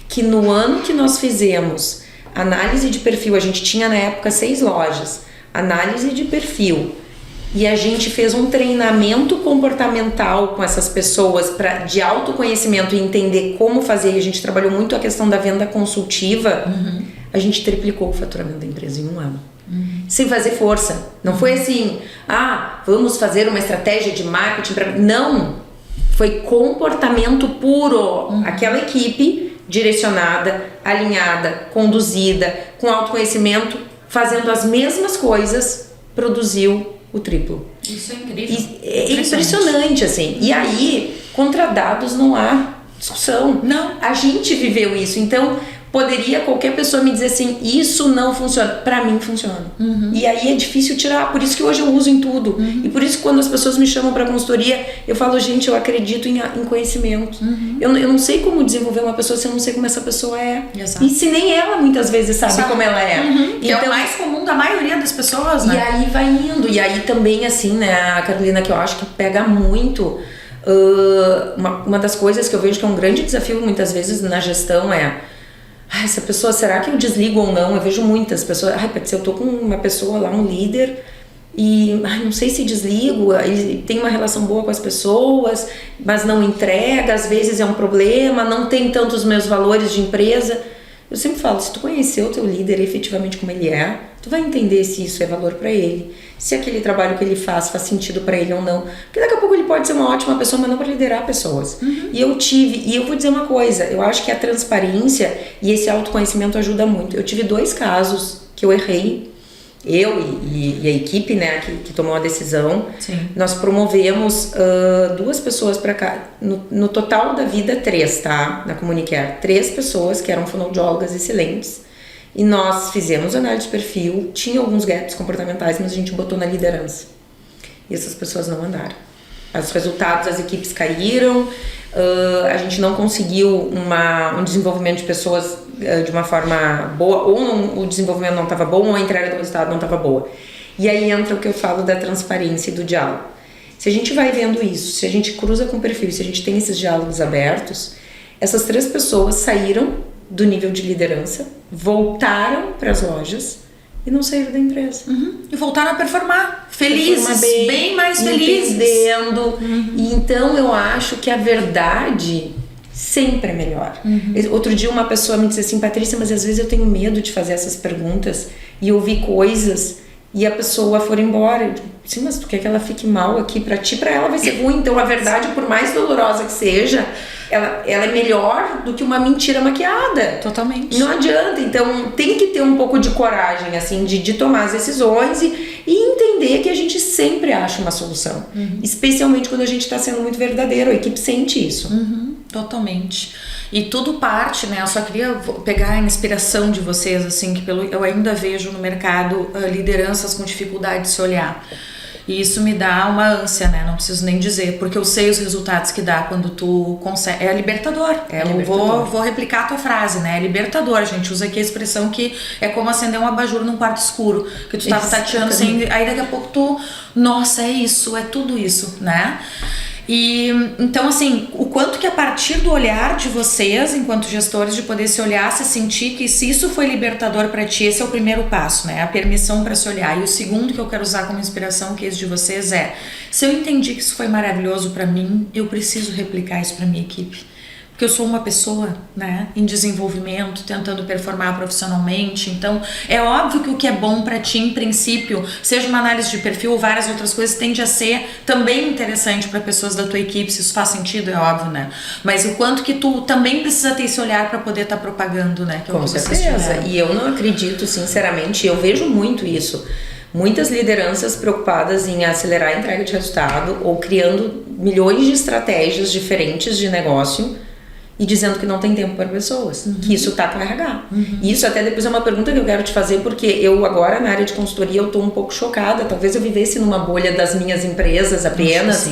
que no ano que nós fizemos análise de perfil, a gente tinha na época 6 lojas, análise de perfil, e a gente fez um treinamento comportamental com essas pessoas de autoconhecimento e entender como fazer. E a gente trabalhou muito a questão da venda consultiva. A gente triplicou o faturamento da empresa em um ano. Sem fazer força. Não foi assim, vamos fazer uma estratégia de marketing Não, foi comportamento puro. Aquela equipe direcionada, alinhada, conduzida, com autoconhecimento, fazendo as mesmas coisas, produziu o triplo. Isso é incrível. É impressionante, assim. E aí, contra dados não há discussão. Não. A gente viveu isso. Então, poderia qualquer pessoa me dizer assim, isso não funciona. Pra mim, funciona. E aí é difícil tirar. Por isso que hoje eu uso em tudo. E por isso que quando as pessoas me chamam pra consultoria, eu falo, gente, eu acredito em conhecimento. Eu não sei como desenvolver uma pessoa se eu não sei como essa pessoa é. Exato. E se nem ela muitas vezes sabe como ela é. Que é o mais comum da maioria das pessoas, né? E aí vai indo. E aí também, assim, né, a Carolina, que eu acho que pega muito. Uma das coisas que eu vejo que é um grande desafio muitas vezes na gestão é: essa pessoa, será que eu desligo ou não? Eu vejo muitas pessoas, pode ser, eu tô com uma pessoa lá, um líder, e não sei se desligo, ele tem uma relação boa com as pessoas, mas não entrega, às vezes é um problema, não tem tantos meus valores de empresa. Eu sempre falo, se tu conhecer o teu líder efetivamente como ele é, tu vai entender se isso é valor pra ele, se aquele trabalho que ele faz sentido pra ele ou não. Porque daqui a pouco ele pode ser uma ótima pessoa, mas não pra liderar pessoas. E eu vou dizer uma coisa, eu acho que a transparência e esse autoconhecimento ajuda muito. Eu tive 2 casos que eu errei, eu e a equipe, né, que tomou a decisão. Sim. Nós promovemos 2 pessoas para cá, no total da vida 3, tá? Na Comunicare, 3 pessoas que eram fonoaudiólogas excelentes, e nós fizemos análise de perfil, tinha alguns gaps comportamentais, mas a gente botou na liderança, e essas pessoas não andaram. Os resultados das equipes caíram, a gente não conseguiu um desenvolvimento de pessoas de uma forma boa, ou o desenvolvimento não estava bom, ou a entrega do resultado não estava boa. E aí entra o que eu falo da transparência e do diálogo. Se a gente vai vendo isso, se a gente cruza com o perfil, se a gente tem esses diálogos abertos, essas 3 pessoas saíram do nível de liderança, voltaram para as lojas e não saíram da empresa. E voltaram a performar felizes, bem mais felizes. Entendendo. E então eu acho que a verdade sempre é melhor. Outro dia uma pessoa me disse assim, Patrícia, mas às vezes eu tenho medo de fazer essas perguntas e ouvir coisas e a pessoa for embora. Eu digo, sim, mas tu quer que ela fique mal aqui? Pra ti, pra ela vai ser ruim. Então a verdade, por mais dolorosa que seja, ela é melhor do que uma mentira maquiada. Totalmente. Não adianta. Então tem que ter um pouco de coragem, assim, de tomar as decisões e entender que a gente sempre acha uma solução. Especialmente quando a gente tá sendo muito verdadeiro. A equipe sente isso. Totalmente. E tudo parte, né? Eu só queria pegar a inspiração de vocês, assim, que eu ainda vejo no mercado lideranças com dificuldade de se olhar. E isso me dá uma ânsia, né? Não preciso nem dizer, porque eu sei os resultados que dá quando tu consegue. É libertador. Vou replicar a tua frase, né? É libertador. A gente usa aqui a expressão que é como acender um abajur num quarto escuro, que tu tava tateando sem. Aí daqui a pouco tu. Nossa, é isso, é tudo isso, né? E então, assim, o quanto que a partir do olhar de vocês, enquanto gestores, de poder se olhar, se sentir que se isso foi libertador para ti, esse é o primeiro passo, né? A permissão para se olhar. E o segundo que eu quero usar como inspiração, que é esse de vocês, se eu entendi que isso foi maravilhoso para mim, eu preciso replicar isso para minha equipe. porque eu sou uma pessoa, né, em desenvolvimento, tentando performar profissionalmente. Então, é óbvio que o que é bom pra ti, em princípio, seja uma análise de perfil ou várias outras coisas, tende a ser também interessante para pessoas da tua equipe, se isso faz sentido, é óbvio, né? Mas o quanto que tu também precisa ter esse olhar para poder estar propagando, né? Que com certeza. E eu não acredito, sinceramente, eu vejo muito isso. Muitas lideranças preocupadas em acelerar a entrega de resultado ou criando milhões de estratégias diferentes de negócio e dizendo que não tem tempo para pessoas, que isso tá com RH. E isso até depois é uma pergunta que eu quero te fazer, porque eu agora na área de consultoria eu tô um pouco chocada, talvez eu vivesse numa bolha das minhas empresas apenas,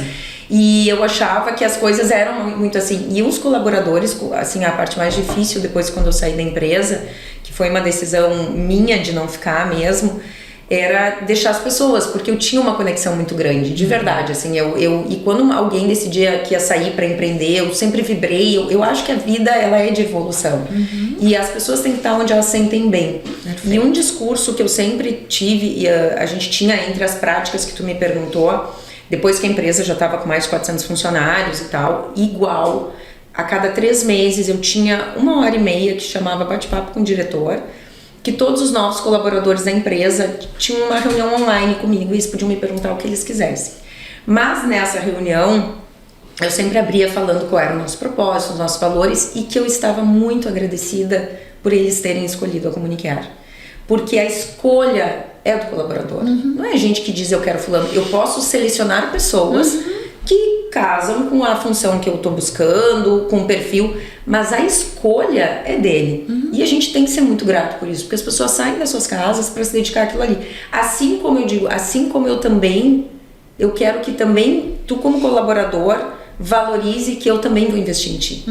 e eu achava que as coisas eram muito assim, e os colaboradores, assim, a parte mais difícil depois quando eu saí da empresa, que foi uma decisão minha de não ficar mesmo, era deixar as pessoas, porque eu tinha uma conexão muito grande, de verdade, assim, e quando alguém decidia que ia sair para empreender, eu sempre vibrei, eu acho que a vida, ela é de evolução, e as pessoas têm que estar onde elas sentem bem. E um discurso que eu sempre tive, e a gente tinha entre as práticas que tu me perguntou, depois que a empresa já estava com mais de 400 funcionários e tal, igual, a cada 3 meses eu tinha 1h30 que chamava bate-papo com o diretor, que todos os novos colaboradores da empresa tinham uma reunião online comigo e eles podiam me perguntar o que eles quisessem. Mas nessa reunião, eu sempre abria falando qual era o nosso propósito, os nossos valores e que eu estava muito agradecida por eles terem escolhido a Comunicare. Porque a escolha é do colaborador. Não é a gente que diz eu quero fulano. Eu posso selecionar pessoas que casam com a função que eu estou buscando, com o perfil, mas a escolha é dele. E a gente tem que ser muito grato por isso, porque as pessoas saem das suas casas para se dedicar àquilo ali. Assim como eu digo, assim como eu também, eu quero que também tu como colaborador valorize que eu também vou investir em ti.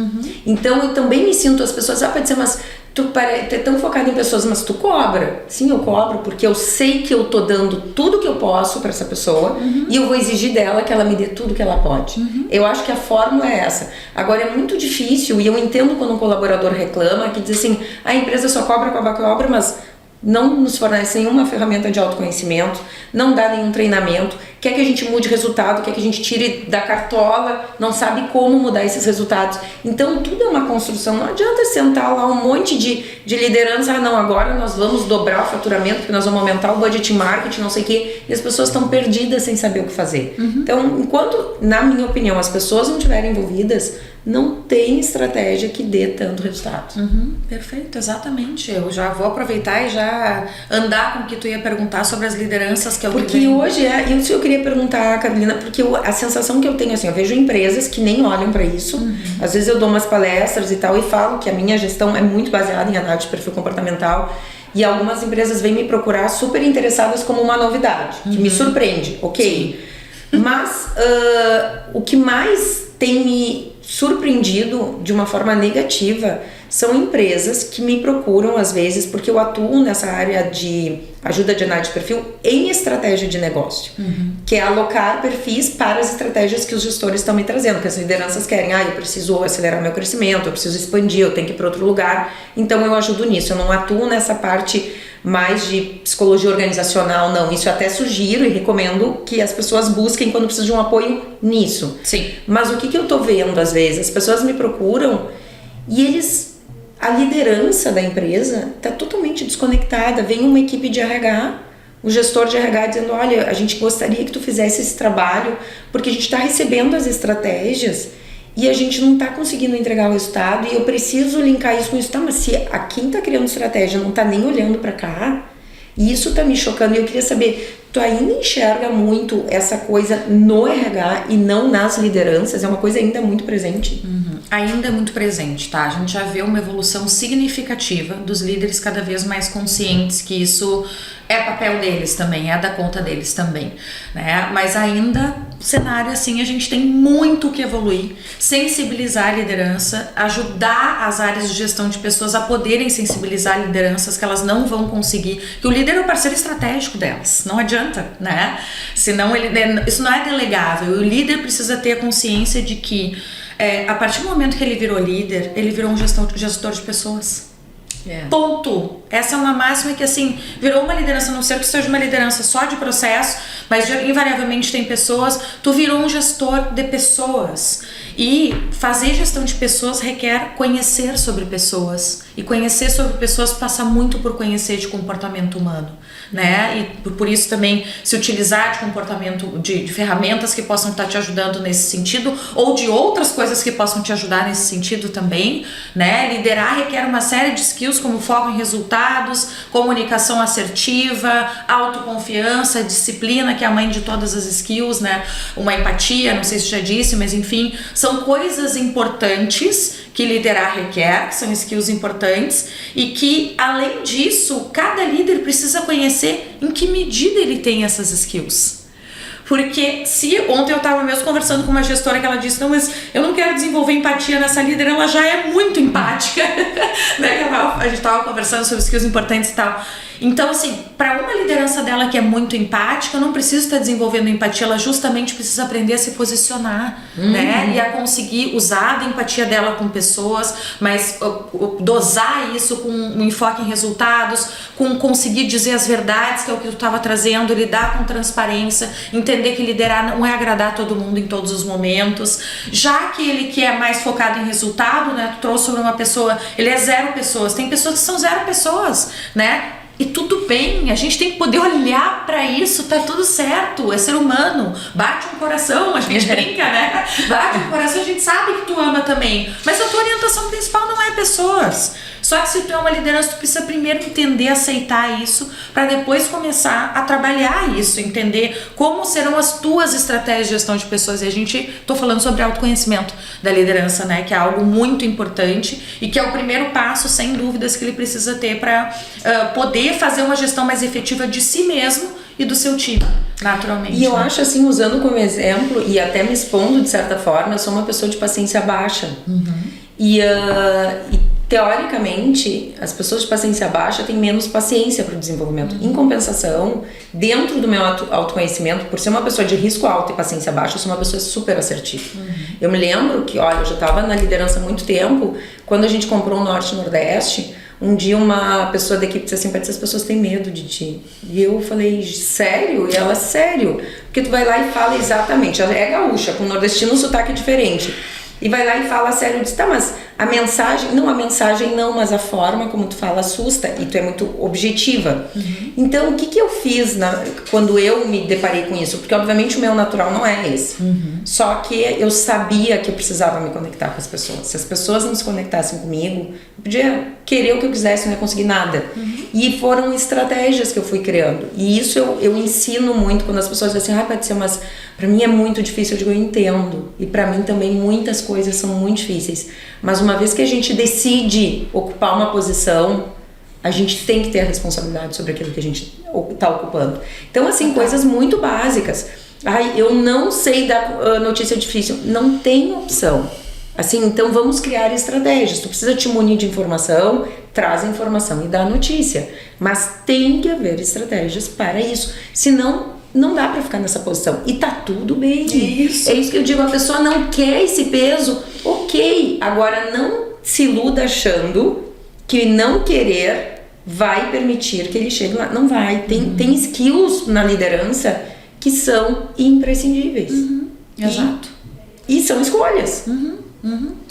Então eu também me sinto, as pessoas podem dizer, mas tu é tão focado em pessoas, mas tu cobra. Sim, eu cobro, porque eu sei que eu tô dando tudo que eu posso para essa pessoa e eu vou exigir dela que ela me dê tudo que ela pode. Eu acho que a fórmula é essa. Agora é muito difícil, e eu entendo quando um colaborador reclama, que diz assim, a empresa só cobra, mas não nos fornece nenhuma ferramenta de autoconhecimento, não dá nenhum treinamento, quer que a gente mude resultado, quer que a gente tire da cartola, não sabe como mudar esses resultados. Então tudo é uma construção, não adianta sentar lá um monte de liderança, não, agora nós vamos dobrar o faturamento, porque nós vamos aumentar o budget marketing, não sei o quê, e as pessoas estão perdidas sem saber o que fazer. Então, enquanto, na minha opinião, as pessoas não estiverem envolvidas, não tem estratégia que dê tanto resultado. Perfeito, exatamente. Eu já vou aproveitar e já andar com o que tu ia perguntar sobre as lideranças que eu Porque hoje isso eu queria perguntar, Carolina, porque a sensação que eu tenho, assim, eu vejo empresas que nem olham para isso. Às vezes eu dou umas palestras e tal e falo que a minha gestão é muito baseada em análise de perfil comportamental e algumas empresas vêm me procurar super interessadas como uma novidade, que me surpreende, ok? Mas o que mais tem me surpreendido de uma forma negativa são empresas que me procuram às vezes porque eu atuo nessa área de ajuda de análise de perfil em estratégia de negócio, que é alocar perfis para as estratégias que os gestores estão me trazendo, que as lideranças querem, eu preciso acelerar meu crescimento, eu preciso expandir, eu tenho que ir para outro lugar, então eu ajudo nisso, eu não atuo nessa parte mais de psicologia organizacional, não. Isso eu até sugiro e recomendo que as pessoas busquem quando precisam de um apoio nisso. Sim. Mas o que eu tô vendo às vezes? As pessoas me procuram e a liderança da empresa tá totalmente desconectada. Vem uma equipe de RH, o gestor de RH dizendo, olha, a gente gostaria que tu fizesse esse trabalho, porque a gente tá recebendo as estratégias e a gente não tá conseguindo entregar o resultado e eu preciso linkar isso com isso. Tá, mas se quem tá criando estratégia não tá nem olhando para cá, e isso tá me chocando e eu queria saber, tu ainda enxerga muito essa coisa no RH e não nas lideranças? É uma coisa ainda muito presente? Ainda é muito presente, tá? A gente já vê uma evolução significativa dos líderes cada vez mais conscientes que isso é papel deles também, é da conta deles também, né? Mas ainda, cenário assim, a gente tem muito que evoluir, sensibilizar a liderança, ajudar as áreas de gestão de pessoas a poderem sensibilizar lideranças que elas não vão conseguir, que o líder é o parceiro estratégico delas, não adianta, né? Senão isso não é delegável, e o líder precisa ter a consciência de que a partir do momento que ele virou líder, ele virou um gestor de pessoas. Ponto. Essa é uma máxima que assim, virou uma liderança, a não ser que seja uma liderança só de processo, mas invariavelmente tem pessoas, tu virou um gestor de pessoas. E fazer gestão de pessoas requer conhecer sobre pessoas. E conhecer sobre pessoas passa muito por conhecer de comportamento humano, né? E por isso também se utilizar de comportamento, de ferramentas que possam estar te ajudando nesse sentido, ou de outras coisas que possam te ajudar nesse sentido também, né? Liderar requer uma série de skills como foco em resultados, comunicação assertiva, autoconfiança, disciplina, que é a mãe de todas as skills, né? Uma empatia, não sei se já disse, mas enfim, são coisas importantes que liderar requer, que são skills importantes, e que, além disso, cada líder precisa conhecer em que medida ele tem essas skills. Porque se ontem eu estava mesmo conversando com uma gestora que ela disse, não, mas eu não quero desenvolver empatia nessa líder, ela já é muito empática, né? A gente estava conversando sobre skills importantes e tal. Então, assim, para uma liderança dela que é muito empática, eu não preciso estar desenvolvendo empatia, ela justamente precisa aprender a se posicionar, né? E a conseguir usar a empatia dela com pessoas, mas dosar isso com um enfoque em resultados, com conseguir dizer as verdades, que é o que tu estava trazendo, lidar com transparência, entender que liderar não é agradar todo mundo em todos os momentos. Já aquele que é mais focado em resultado, né? Tu trouxe sobre uma pessoa, ele é 0 pessoas, tem pessoas que são 0 pessoas, né? E tudo bem, a gente tem que poder olhar pra isso, tá tudo certo, é ser humano, bate um coração, a gente brinca, né? Bate um coração, a gente sabe que tu ama também, mas a tua orientação principal não é pessoas. Só que se tu é uma liderança, tu precisa primeiro entender, aceitar isso, para depois começar a trabalhar isso, entender como serão as tuas estratégias de gestão de pessoas. E a gente, tô falando sobre autoconhecimento da liderança, né? Que é algo muito importante e que é o primeiro passo, sem dúvidas, que ele precisa ter para poder fazer uma gestão mais efetiva de si mesmo e do seu time, naturalmente. E eu acho assim, usando como exemplo e até me expondo de certa forma, eu sou uma pessoa de paciência baixa. E teoricamente, as pessoas de paciência baixa têm menos paciência para o desenvolvimento. Em compensação, dentro do meu autoconhecimento, por ser uma pessoa de risco alto e paciência baixa, eu sou uma pessoa super assertiva. Eu me lembro que, olha, eu já estava na liderança há muito tempo, quando a gente comprou o Norte e Nordeste, um dia uma pessoa da equipe disse assim, Patrícia, as pessoas têm medo de ti. E eu falei, sério? E ela, sério? Porque tu vai lá e fala exatamente, ela é gaúcha, com nordestino um sotaque diferente. E vai lá e fala sério, eu disse, tá, mas a mensagem não, mas a forma como tu fala assusta e tu é muito objetiva. Então, o que eu fiz quando eu me deparei com isso? Porque, obviamente, o meu natural não é esse. Só que eu sabia que eu precisava me conectar com as pessoas. Se as pessoas não se conectassem comigo, eu podia querer o que eu quisesse, não ia conseguir nada. E foram estratégias que eu fui criando. E isso eu ensino muito quando as pessoas dizem assim, Patrícia, mas pra mim é muito difícil. Eu digo, eu entendo. E pra mim também muitas coisas são muito difíceis. Mas uma vez que a gente decide ocupar uma posição, a gente tem que ter a responsabilidade sobre aquilo que a gente está ocupando. Então, assim, coisas muito básicas. Eu não sei dar notícia difícil. Não tem opção. Assim, então vamos criar estratégias. Tu precisa te munir de informação, traz a informação e dá a notícia. Mas tem que haver estratégias para isso. Senão, não dá pra ficar nessa posição. E tá tudo bem. Isso. É isso que eu digo, a pessoa não quer esse peso, ok. Agora não se iluda achando que não querer vai permitir que ele chegue lá. Não vai. Tem skills na liderança que são imprescindíveis. Exato. E são escolhas.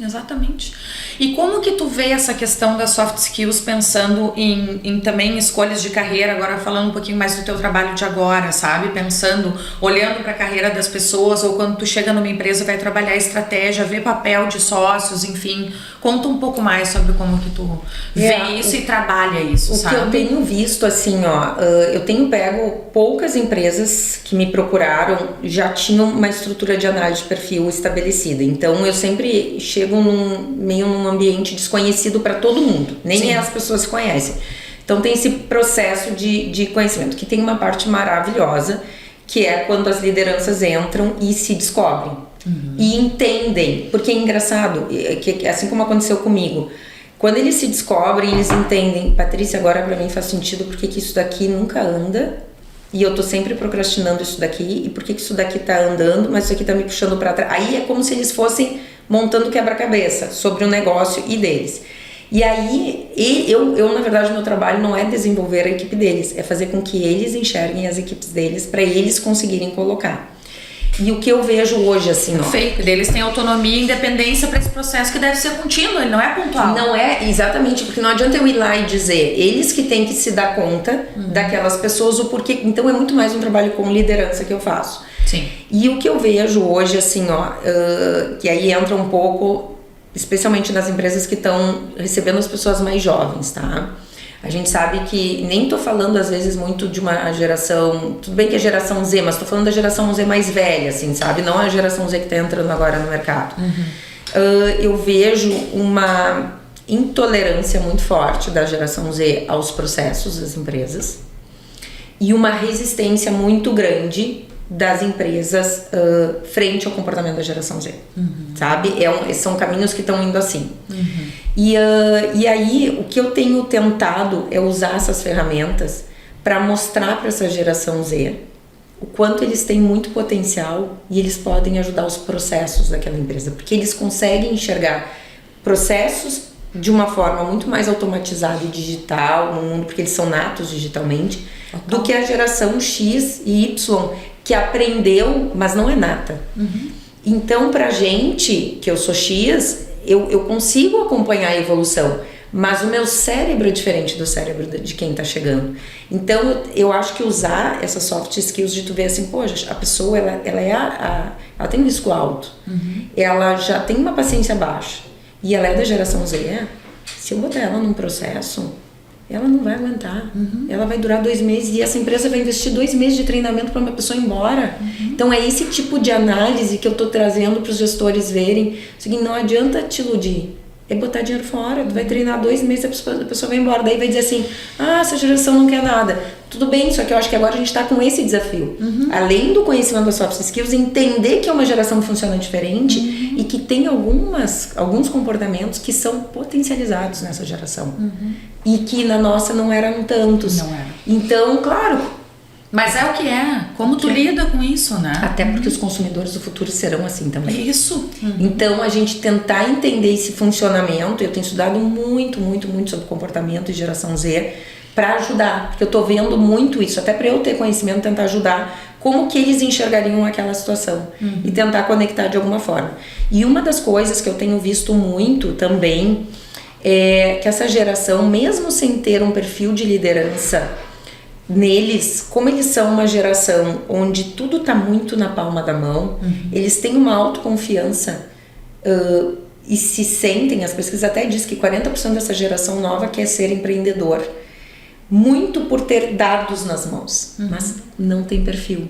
Exatamente. E como que tu vê essa questão das soft skills pensando em também escolhas de carreira, agora falando um pouquinho mais do teu trabalho de agora, sabe? Pensando, olhando para a carreira das pessoas, ou quando tu chega numa empresa vai trabalhar estratégia, ver papel de sócios, enfim. Conta um pouco mais sobre como que tu vê isso e trabalha isso, sabe? O que eu tenho visto, assim, eu tenho pego poucas empresas que me procuraram, já tinham uma estrutura de análise de perfil estabelecida. Então, eu sempre chego meio num ambiente desconhecido para todo mundo. Nem as pessoas se conhecem. Então, tem esse processo de conhecimento, que tem uma parte maravilhosa, que é quando as lideranças entram e se descobrem. E entendem, porque é engraçado, que assim como aconteceu comigo, quando eles se descobrem, eles entendem, Patrícia, agora pra mim faz sentido porque que isso daqui nunca anda e eu tô sempre procrastinando isso daqui, e porque que isso daqui tá andando, mas isso aqui tá me puxando pra trás. Aí é como se eles fossem montando quebra-cabeça sobre o negócio e deles. E aí, na verdade, meu trabalho não é desenvolver a equipe deles, é fazer com que eles enxerguem as equipes deles para eles conseguirem colocar. E o que eu vejo hoje, assim, Perfeito. Eles têm autonomia e independência para esse processo que deve ser contínuo, ele não é pontual. Não é, exatamente, porque não adianta eu ir lá e dizer, eles que têm que se dar conta daquelas pessoas, o porquê. Então é muito mais um trabalho com liderança que eu faço. Sim. E o que eu vejo hoje, assim, que aí entra um pouco, especialmente nas empresas que estão recebendo as pessoas mais jovens, tá? A gente sabe que, nem tô falando às vezes muito de uma geração, tudo bem que é geração Z, mas tô falando da geração Z mais velha, assim, sabe? Não a geração Z que tá entrando agora no mercado. Eu vejo uma intolerância muito forte da geração Z aos processos das empresas e uma resistência muito grande das empresas frente ao comportamento da geração Z, sabe? São caminhos que estão indo assim. E aí, o que eu tenho tentado é usar essas ferramentas para mostrar para essa geração Z o quanto eles têm muito potencial e eles podem ajudar os processos daquela empresa, porque eles conseguem enxergar processos de uma forma muito mais automatizada e digital no mundo, porque eles são natos digitalmente, do que a geração X e Y, que aprendeu, mas não é nata. Então, pra gente, que eu sou X, eu consigo acompanhar a evolução, mas o meu cérebro é diferente do cérebro de quem tá chegando. Então, eu acho que usar essas soft skills de tu ver assim, poxa, a pessoa, ela tem um risco alto, ela já tem uma paciência baixa, e ela é da geração Z, se eu botar ela num processo, ela não vai aguentar. Ela vai durar 2 meses e essa empresa vai investir 2 meses de treinamento para uma pessoa ir embora. Então é esse tipo de análise que eu tô trazendo para os gestores verem. O seguinte, não adianta te iludir, é botar dinheiro fora. Tu vai treinar 2 meses, a pessoa vai embora. Daí vai dizer assim, essa geração não quer nada. Tudo bem, só que eu acho que agora a gente tá com esse desafio. Além do conhecimento das soft skills, entender que é uma geração que funciona diferente e que tem alguns comportamentos que são potencializados nessa geração. E que na nossa não eram tantos. Não era. Então, claro. Mas é o que é. Como tu lida com isso, né? Até porque os consumidores do futuro serão assim também. Isso. Então, a gente tentar entender esse funcionamento, eu tenho estudado muito sobre comportamento e geração Z para ajudar, porque eu tô vendo muito isso, até para eu ter conhecimento, tentar ajudar como que eles enxergariam aquela situação e tentar conectar de alguma forma. E uma das coisas que eu tenho visto muito também é que essa geração, mesmo sem ter um perfil de liderança neles, como eles são uma geração onde tudo tá muito na palma da mão, eles têm uma autoconfiança e se sentem, as pesquisas até dizem que 40% dessa geração nova quer ser empreendedor, muito por ter dados nas mãos, mas não tem perfil.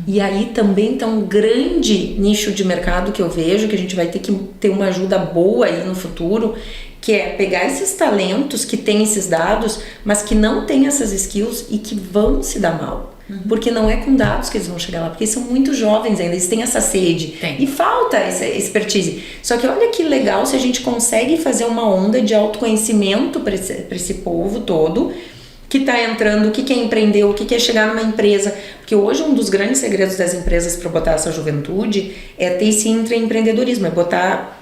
E aí também tá um grande nicho de mercado que eu vejo, que a gente vai ter que ter uma ajuda boa aí no futuro, que é pegar esses talentos que têm esses dados, mas que não têm essas skills e que vão se dar mal. Porque não é com dados que eles vão chegar lá, porque eles são muito jovens ainda, eles têm essa sede. E falta essa expertise. Só que olha que legal se a gente consegue fazer uma onda de autoconhecimento para esse povo todo, que está entrando, o que é empreender, o que é chegar numa empresa. Porque hoje um dos grandes segredos das empresas para botar essa juventude é ter esse intraempreendedorismo, é botar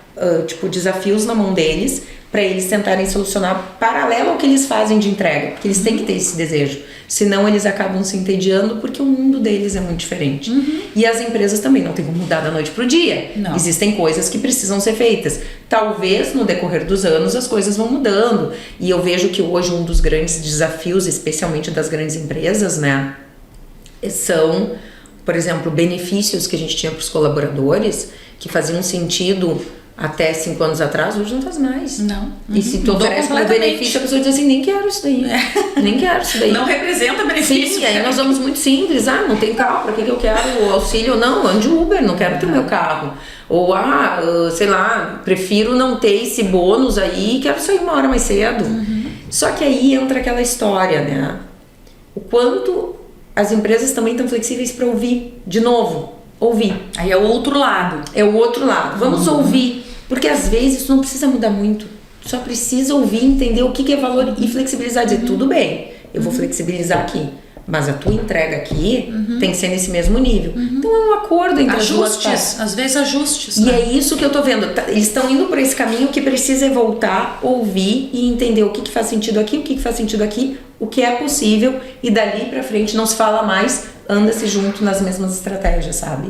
desafios na mão deles para eles tentarem solucionar paralelo ao que eles fazem de entrega, porque eles têm que ter esse desejo, senão eles acabam se entediando porque o mundo deles é muito diferente. E as empresas também não tem como mudar da noite pro dia. Não. Existem coisas que precisam ser feitas. Talvez no decorrer dos anos as coisas vão mudando, e eu vejo que hoje um dos grandes desafios, especialmente das grandes empresas, né, são, por exemplo, benefícios que a gente tinha para os colaboradores que faziam sentido até 5 anos atrás, hoje não faz mais. Não. E se tu oferece como benefício, a pessoa diz assim, nem quero isso daí. Nem quero isso daí. Não representa benefício. Sim, aí nós vamos muito simples. Não tem carro, pra que eu quero o auxílio? Não, ande Uber, não quero ter o meu carro. Ou, sei lá, prefiro não ter esse bônus aí, quero sair 1 hora mais cedo. Só que aí entra aquela história, né? O quanto as empresas também estão flexíveis para ouvir, de novo, ouvir. Aí é o outro lado. É o outro lado. Vamos ouvir. Porque às vezes isso não precisa mudar muito. Só precisa ouvir, entender o que é valor e flexibilizar. Dizer, tudo bem, eu vou flexibilizar aqui. mas a tua entrega aqui tem que ser nesse mesmo nível. Então é um acordo entre as duas partes. Às vezes ajustes. E né? é isso que eu tô vendo. Eles estão indo por esse caminho que precisa é voltar, ouvir e entender o que faz sentido aqui, o que faz sentido aqui, o que é possível, e dali pra frente não se fala mais, anda-se junto nas mesmas estratégias, sabe?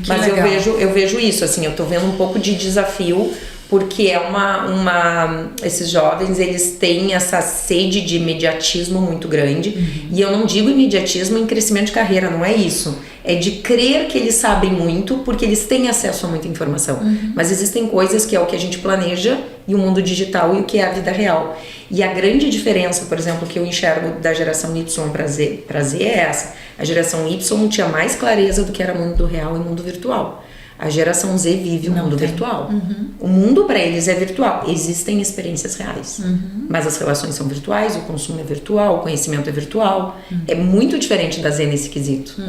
Mas legal. eu vejo isso, assim, eu tô vendo um pouco de desafio, porque é esses jovens, eles têm essa sede de imediatismo muito grande, e eu não digo imediatismo em crescimento de carreira, não é isso, é de crer que eles sabem muito, porque eles têm acesso a muita informação, mas existem coisas que é o que a gente planeja, e o mundo digital, e o que é a vida real. E a grande diferença, por exemplo, que eu enxergo da geração Y para Z é essa: a geração Y tinha mais clareza do que era mundo real e mundo virtual. A geração Z vive o mundo virtual. O mundo para eles é virtual. Existem experiências reais. Mas as relações são virtuais, o consumo é virtual, o conhecimento é virtual. É muito diferente da Z nesse quesito.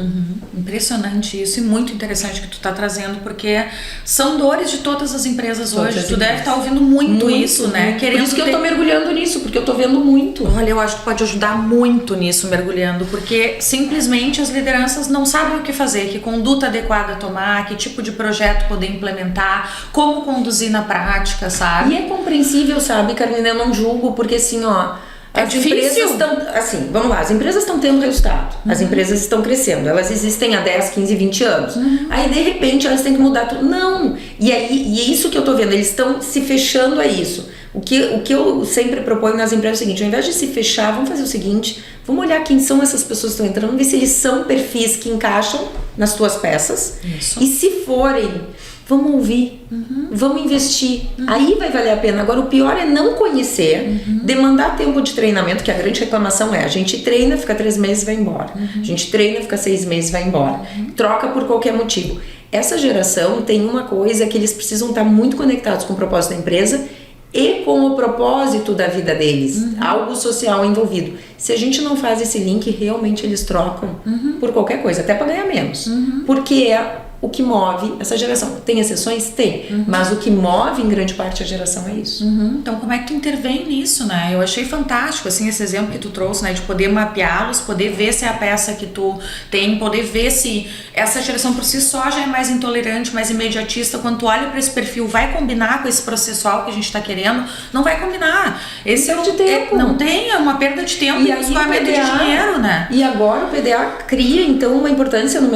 Impressionante isso, e muito interessante que tu tá trazendo, porque são dores de todas as empresas hoje. Tu deve estar ouvindo muito isso, né? Por isso que eu tô mergulhando nisso, porque eu tô vendo muito. Olha, eu acho que pode ajudar muito nisso, mergulhando, porque simplesmente as lideranças não sabem o que fazer, que conduta adequada tomar, que tipo de projeto poder implementar, como conduzir na prática, sabe? E é compreensível, sabe, Carolina? Eu não julgo, porque assim, ó, as empresas estão, assim, vamos lá, as empresas estão tendo resultado, as empresas estão crescendo, elas existem há 10, 15, 20 anos, aí de repente elas têm que mudar tudo, não, e é isso que eu tô vendo, eles estão se fechando a isso. O que eu sempre proponho nas empresas é o seguinte: ao invés de se fechar, vamos fazer o seguinte, vamos olhar quem são essas pessoas que estão entrando, ver se eles são perfis que encaixam nas tuas peças. Isso. E se forem, vamos ouvir, vamos investir, aí vai valer a pena. Agora, o pior é não conhecer, demandar tempo de treinamento, que a grande reclamação é: a gente treina, fica 3 meses e vai embora, a gente treina, fica 6 meses e vai embora, troca por qualquer motivo. Essa geração tem uma coisa que eles precisam estar muito conectados com o propósito da empresa e com o propósito da vida deles, algo social envolvido. Se a gente não faz esse link, realmente eles trocam por qualquer coisa, até para ganhar menos, porque é o que move essa geração. Tem exceções? Tem, mas o que move em grande parte a geração é isso. Então, como é que tu intervém nisso, né? Eu achei fantástico, assim, esse exemplo que tu trouxe, né? De poder mapeá-los, poder ver se é a peça que tu tem, poder ver se essa geração por si só já é mais intolerante, mais imediatista. Quando tu olha para esse perfil, vai combinar com esse processual que a gente tá querendo? Não vai combinar. Esse Perda de tempo. Não tem, é uma perda de tempo e escoamento de dinheiro, né? E agora o PDA cria, então, uma importância no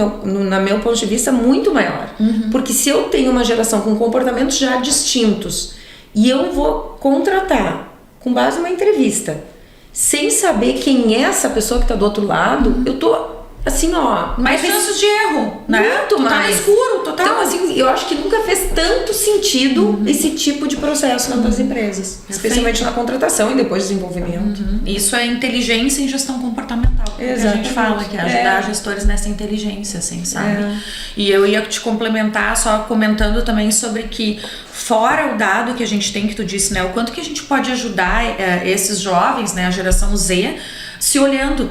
meu ponto de vista muito maior, porque se eu tenho uma geração com comportamentos já distintos e eu vou contratar com base numa entrevista sem saber quem é essa pessoa que está do outro lado, eu tô assim, ó, mais chances de erro, né? Muito mais. Tá no escuro, total. Então, assim, eu acho que nunca fez tanto sentido esse tipo de processo dentro das empresas, especialmente na contratação e depois desenvolvimento. Isso é inteligência em gestão comportamental, que a gente fala, que é ajudar gestores nessa inteligência, assim, sabe? E eu ia te complementar só comentando também sobre que, fora o dado que a gente tem, que tu disse, né, o quanto que a gente pode ajudar esses jovens, né, a geração Z, se olhando,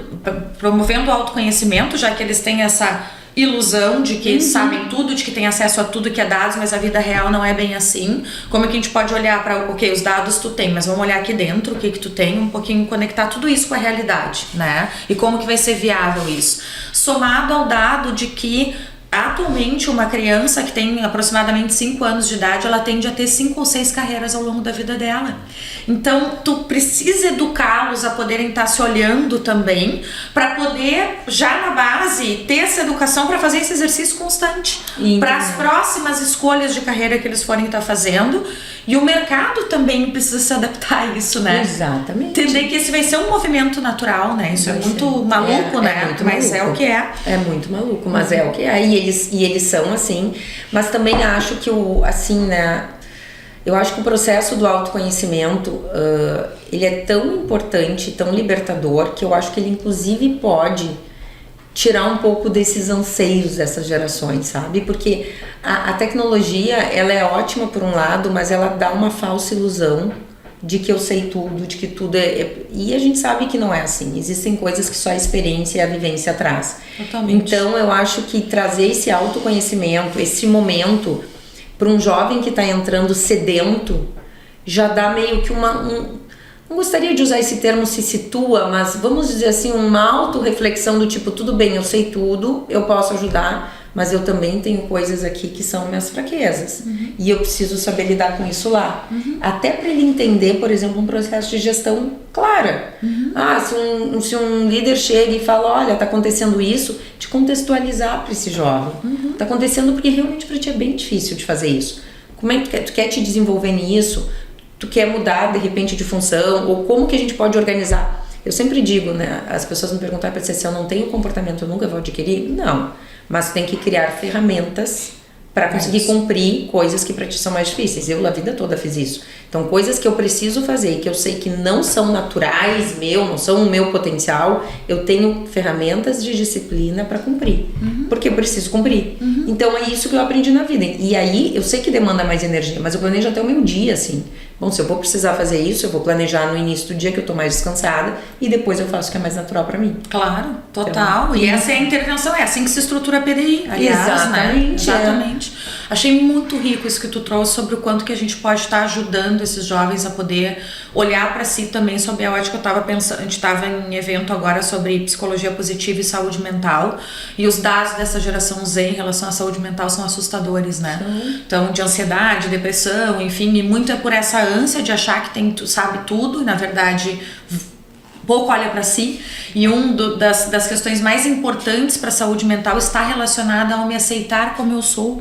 promovendo o autoconhecimento, já que eles têm essa ilusão de que sabem tudo, de que têm acesso a tudo que é dados, mas a vida real não é bem assim. Como é que a gente pode olhar para, ok, os dados tu tem, mas vamos olhar aqui dentro, o que tu tem, um pouquinho conectar tudo isso com a realidade, né? E como que vai ser viável isso. Somado ao dado de que atualmente uma criança que tem aproximadamente 5 anos de idade, ela tende a ter 5 ou 6 carreiras ao longo da vida dela. Então, tu precisa educá-los a poderem estar se olhando também, para poder, já na base, ter essa educação para fazer esse exercício constante. Para as próximas escolhas de carreira que eles forem estar fazendo. E o mercado também precisa se adaptar a isso, né? Exatamente. Entender que esse vai ser um movimento natural, né? Isso é muito maluco, né? Muito mas maluco. É o que é. É muito maluco, mas é o que é. E eles são assim. Mas também acho que eu acho que o processo do autoconhecimento, ele é tão importante, tão libertador, que eu acho que ele inclusive pode tirar um pouco desses anseios dessas gerações, sabe? Porque a tecnologia, ela é ótima por um lado, mas ela dá uma falsa ilusão de que eu sei tudo, de que tudo e a gente sabe que não é assim. Existem coisas que só a experiência e a vivência traz. Totalmente. Então eu acho que trazer esse autoconhecimento, esse momento para um jovem que está entrando sedento, já dá meio que não gostaria de usar esse termo se situa, mas vamos dizer assim, uma autorreflexão do tipo, tudo bem, eu sei tudo, eu posso ajudar, mas eu também tenho coisas aqui que são minhas fraquezas. E eu preciso saber lidar com isso lá. Até para ele entender, por exemplo, um processo de gestão clara. Se um líder chega e fala, olha, tá acontecendo isso, de contextualizar para esse jovem. Tá acontecendo porque realmente para ti é bem difícil de fazer isso. Como é que tu quer te desenvolver nisso? Tu quer mudar de repente de função? Ou como que a gente pode organizar? Eu sempre digo, né? As pessoas me perguntam, se eu não tenho comportamento, eu nunca vou adquirir? Não. Mas tu tem que criar ferramentas para conseguir cumprir coisas que para ti são mais difíceis. Eu a vida toda fiz isso. Então, coisas que eu preciso fazer, que eu sei que não são naturais não são o meu potencial, eu tenho ferramentas de disciplina para cumprir. Porque eu preciso cumprir. Então, é isso que eu aprendi na vida. E aí, eu sei que demanda mais energia, mas eu planejo até o meu dia, assim. Bom, se eu vou precisar fazer isso, eu vou planejar no início do dia que eu tô mais descansada e depois eu faço o que é mais natural para mim. Claro, total. Então, e essa é a intervenção, é assim que se estrutura a PDI, aliás, exatamente, né? Exatamente. Achei muito rico isso que tu trouxe sobre o quanto que a gente pode estar ajudando esses jovens a poder olhar para si também sob a ótica. Eu estava pensando, a gente estava em evento agora sobre psicologia positiva e saúde mental, e os dados dessa geração Z em relação à saúde mental são assustadores, né? Então, de ansiedade, depressão, enfim, e muito é por essa ânsia de achar que sabe tudo e na verdade pouco olha para si. E das questões mais importantes para a saúde mental está relacionada ao me aceitar como eu sou,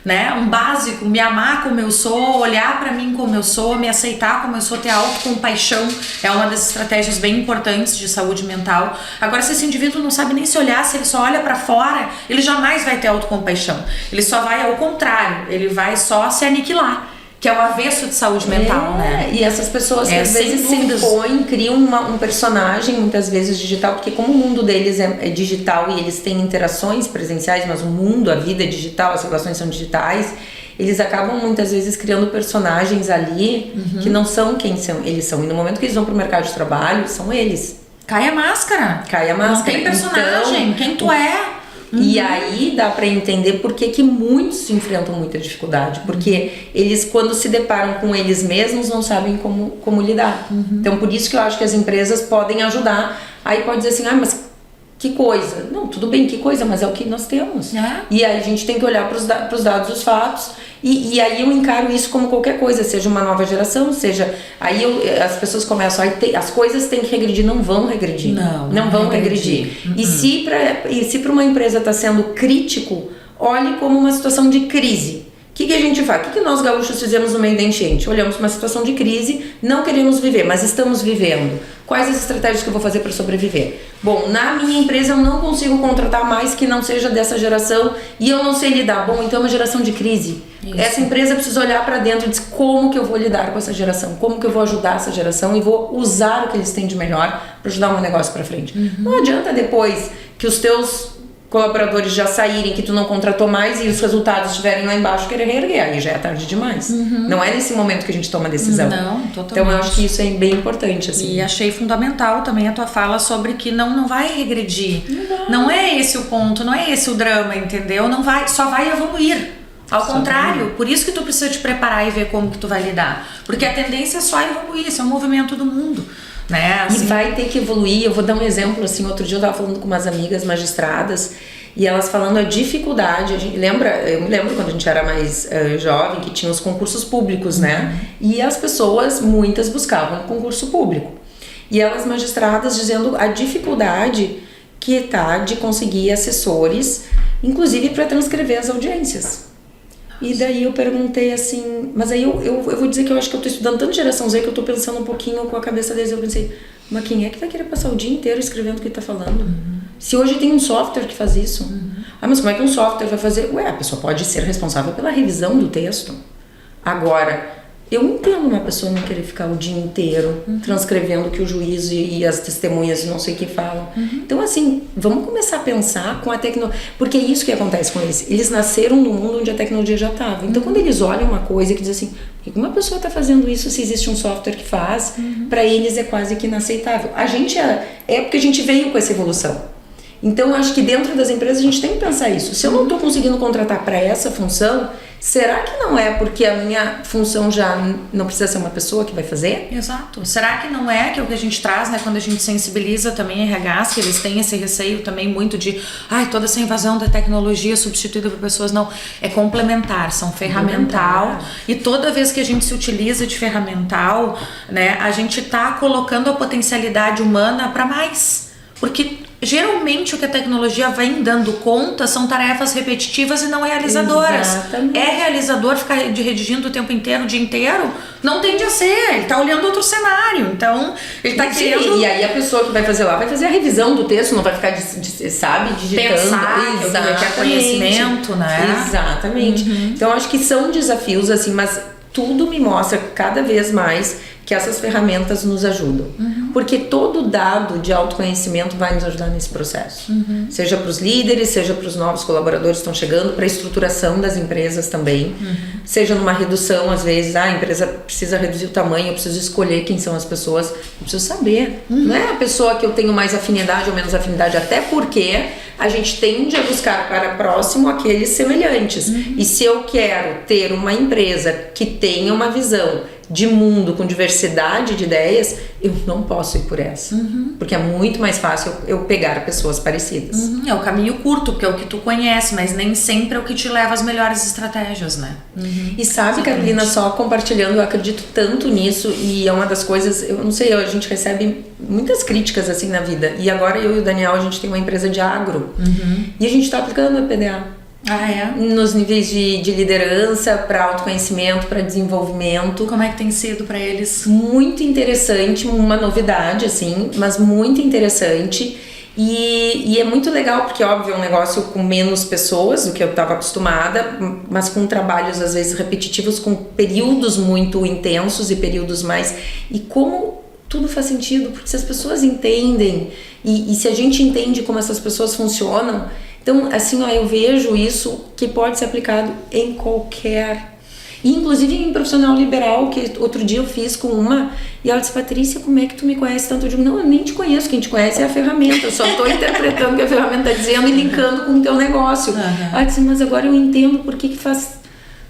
né? Um básico, me amar como eu sou, olhar para mim como eu sou, me aceitar como eu sou, ter autocompaixão é uma das estratégias bem importantes de saúde mental. Agora, se esse indivíduo não sabe nem se olhar, se ele só olha para fora, ele jamais vai ter autocompaixão. Ele só vai ao contrário, ele vai só se aniquilar, que é o avesso de saúde mental, né? E essas pessoas que às vezes se impõem, criam um personagem, muitas vezes digital, porque como o mundo deles é digital e eles têm interações presenciais, mas o mundo, a vida é digital, as relações são digitais, eles acabam muitas vezes criando personagens ali que não são quem eles são. E no momento que eles vão pro mercado de trabalho, são eles. Cai a máscara. Não tem personagem, então, quem tu é. E aí dá pra entender por que muitos enfrentam muita dificuldade, porque eles, quando se deparam com eles mesmos, não sabem como lidar. Então por isso que eu acho que as empresas podem ajudar. Aí pode dizer assim, mas que coisa? Não, tudo bem, que coisa, mas é o que nós temos. E aí a gente tem que olhar pros dados, os fatos, e aí eu encaro isso como qualquer coisa, seja uma nova geração, seja... Aí as pessoas começam, as coisas têm que regredir, não vão regredir. Não vão regredir. E se para uma empresa está sendo crítico, olhe como uma situação de crise. O que a gente faz? O que nós gaúchos fizemos no meio da enchente? Olhamos para uma situação de crise, não queremos viver, mas estamos vivendo. Quais as estratégias que eu vou fazer para sobreviver? Bom, na minha empresa eu não consigo contratar mais que não seja dessa geração e eu não sei lidar. Bom, então é uma geração de crise. Isso. Essa empresa precisa olhar para dentro e dizer como que eu vou lidar com essa geração, como que eu vou ajudar essa geração e vou usar o que eles têm de melhor para ajudar o meu negócio para frente. Não adianta depois que os teus colaboradores já saírem, que tu não contratou mais e os resultados estiverem lá embaixo, querer reerguer, aí já é tarde demais. Não é nesse momento que a gente toma a decisão. Não, totalmente. Então eu acho que isso é bem importante, assim. E achei fundamental também a tua fala sobre que não vai regredir. Não é esse o ponto, não é esse o drama, entendeu? Só vai evoluir. Ao contrário, por isso que tu precisa te preparar e ver como que tu vai lidar. Porque a tendência é só evoluir, isso é um movimento do mundo. Né? Assim. E vai ter que evoluir. Eu vou dar um exemplo, assim, outro dia eu estava falando com umas amigas magistradas e elas falando a dificuldade, eu me lembro quando a gente era mais jovem, que tinha os concursos públicos, né? E as pessoas, muitas buscavam concurso público. E elas magistradas dizendo a dificuldade que tá de conseguir assessores, inclusive para transcrever as audiências. E daí eu perguntei assim, mas aí eu vou dizer que eu acho que eu tô estudando tanto geração Z que eu tô pensando um pouquinho com a cabeça deles. Eu pensei, mas quem é que vai querer passar o dia inteiro escrevendo o que tá falando? Se hoje tem um software que faz isso. Mas como é que um software vai fazer? A pessoa pode ser responsável pela revisão do texto. Agora, eu entendo uma pessoa não querer ficar o dia inteiro transcrevendo o que o juiz e as testemunhas e não sei o que falam. Então, assim, vamos começar a pensar com a tecnologia. Porque é isso que acontece com eles. Eles nasceram num mundo onde a tecnologia já estava. Então, quando eles olham uma coisa que diz assim, por que uma pessoa está fazendo isso se existe um software que faz? Para eles é quase que inaceitável. A gente é porque a gente veio com essa evolução. Então, eu acho que dentro das empresas a gente tem que pensar isso. Se eu não estou conseguindo contratar para essa função, será que não é porque a minha função já não precisa ser uma pessoa que vai fazer? Exato. Será que não é que é o que a gente traz, né? Quando a gente sensibiliza também RHs, que eles têm esse receio também muito de toda essa invasão da tecnologia substituída por pessoas. Não, é complementar, são ferramental. E toda vez que a gente se utiliza de ferramental, né, a gente tá colocando a potencialidade humana para mais. Porque geralmente o que a tecnologia vem dando conta são tarefas repetitivas e não realizadoras. Exatamente. É realizador ficar redigindo o tempo inteiro, o dia inteiro? Não tende a ser, ele tá olhando outro cenário, então ele tá querendo... E aí a pessoa que vai fazer lá vai fazer a revisão do texto, não vai ficar, sabe, digitando. Pensar, que é conhecimento, né? Exatamente. Então acho que são desafios, assim, mas tudo me mostra cada vez mais que essas ferramentas nos ajudam. Porque todo dado de autoconhecimento vai nos ajudar nesse processo. Seja para os líderes, seja para os novos colaboradores que estão chegando, para a estruturação das empresas também. Seja numa redução, às vezes, a empresa precisa reduzir o tamanho, eu preciso escolher quem são as pessoas, eu preciso saber. Não é a pessoa que eu tenho mais afinidade ou menos afinidade, até porque a gente tende a buscar para próximo aqueles semelhantes. E se eu quero ter uma empresa que tenha uma visão de mundo com diversidade de ideias, eu não posso ir por essa. Porque é muito mais fácil eu pegar pessoas parecidas. É o caminho curto, porque é o que tu conhece, mas nem sempre é o que te leva às melhores estratégias, né? E sabe, Carolina, só compartilhando, eu acredito tanto nisso, e é uma das coisas, eu não sei, a gente recebe muitas críticas assim na vida, e agora eu e o Daniel, a gente tem uma empresa de agro, e a gente está aplicando a PDA. Nos níveis de liderança, para autoconhecimento, para desenvolvimento. Como é que tem sido para eles? Muito interessante, uma novidade assim, mas muito interessante. E é muito legal porque, óbvio, é um negócio com menos pessoas do que eu estava acostumada, mas com trabalhos às vezes repetitivos, com períodos muito intensos e períodos mais... E como tudo faz sentido, porque se as pessoas entendem e se a gente entende como essas pessoas funcionam... Então, assim, eu vejo isso que pode ser aplicado em qualquer... E, inclusive em profissional liberal, que outro dia eu fiz com uma, e ela disse, Patrícia, como é que tu me conhece tanto? Eu digo, não, eu nem te conheço, quem te conhece é a ferramenta, eu só estou interpretando o que a ferramenta está dizendo e linkando com o teu negócio. Ela disse, mas agora eu entendo por que faz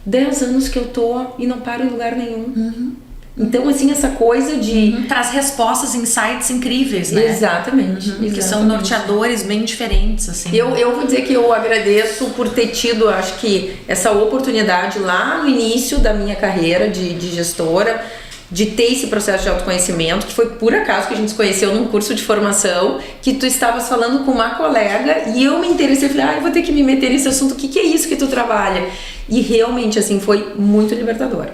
10 anos que eu tô e não paro em lugar nenhum. Então, assim, essa coisa de... Traz respostas, insights incríveis, né? Exatamente. Que são norteadores bem diferentes, assim. Eu vou dizer que eu agradeço por ter tido, acho que, essa oportunidade lá no início da minha carreira de gestora, de ter esse processo de autoconhecimento, que foi por acaso que a gente se conheceu num curso de formação, que tu estavas falando com uma colega e eu me interessei, falei, eu vou ter que me meter nesse assunto, o que é isso que tu trabalha? E realmente, assim, foi muito libertador.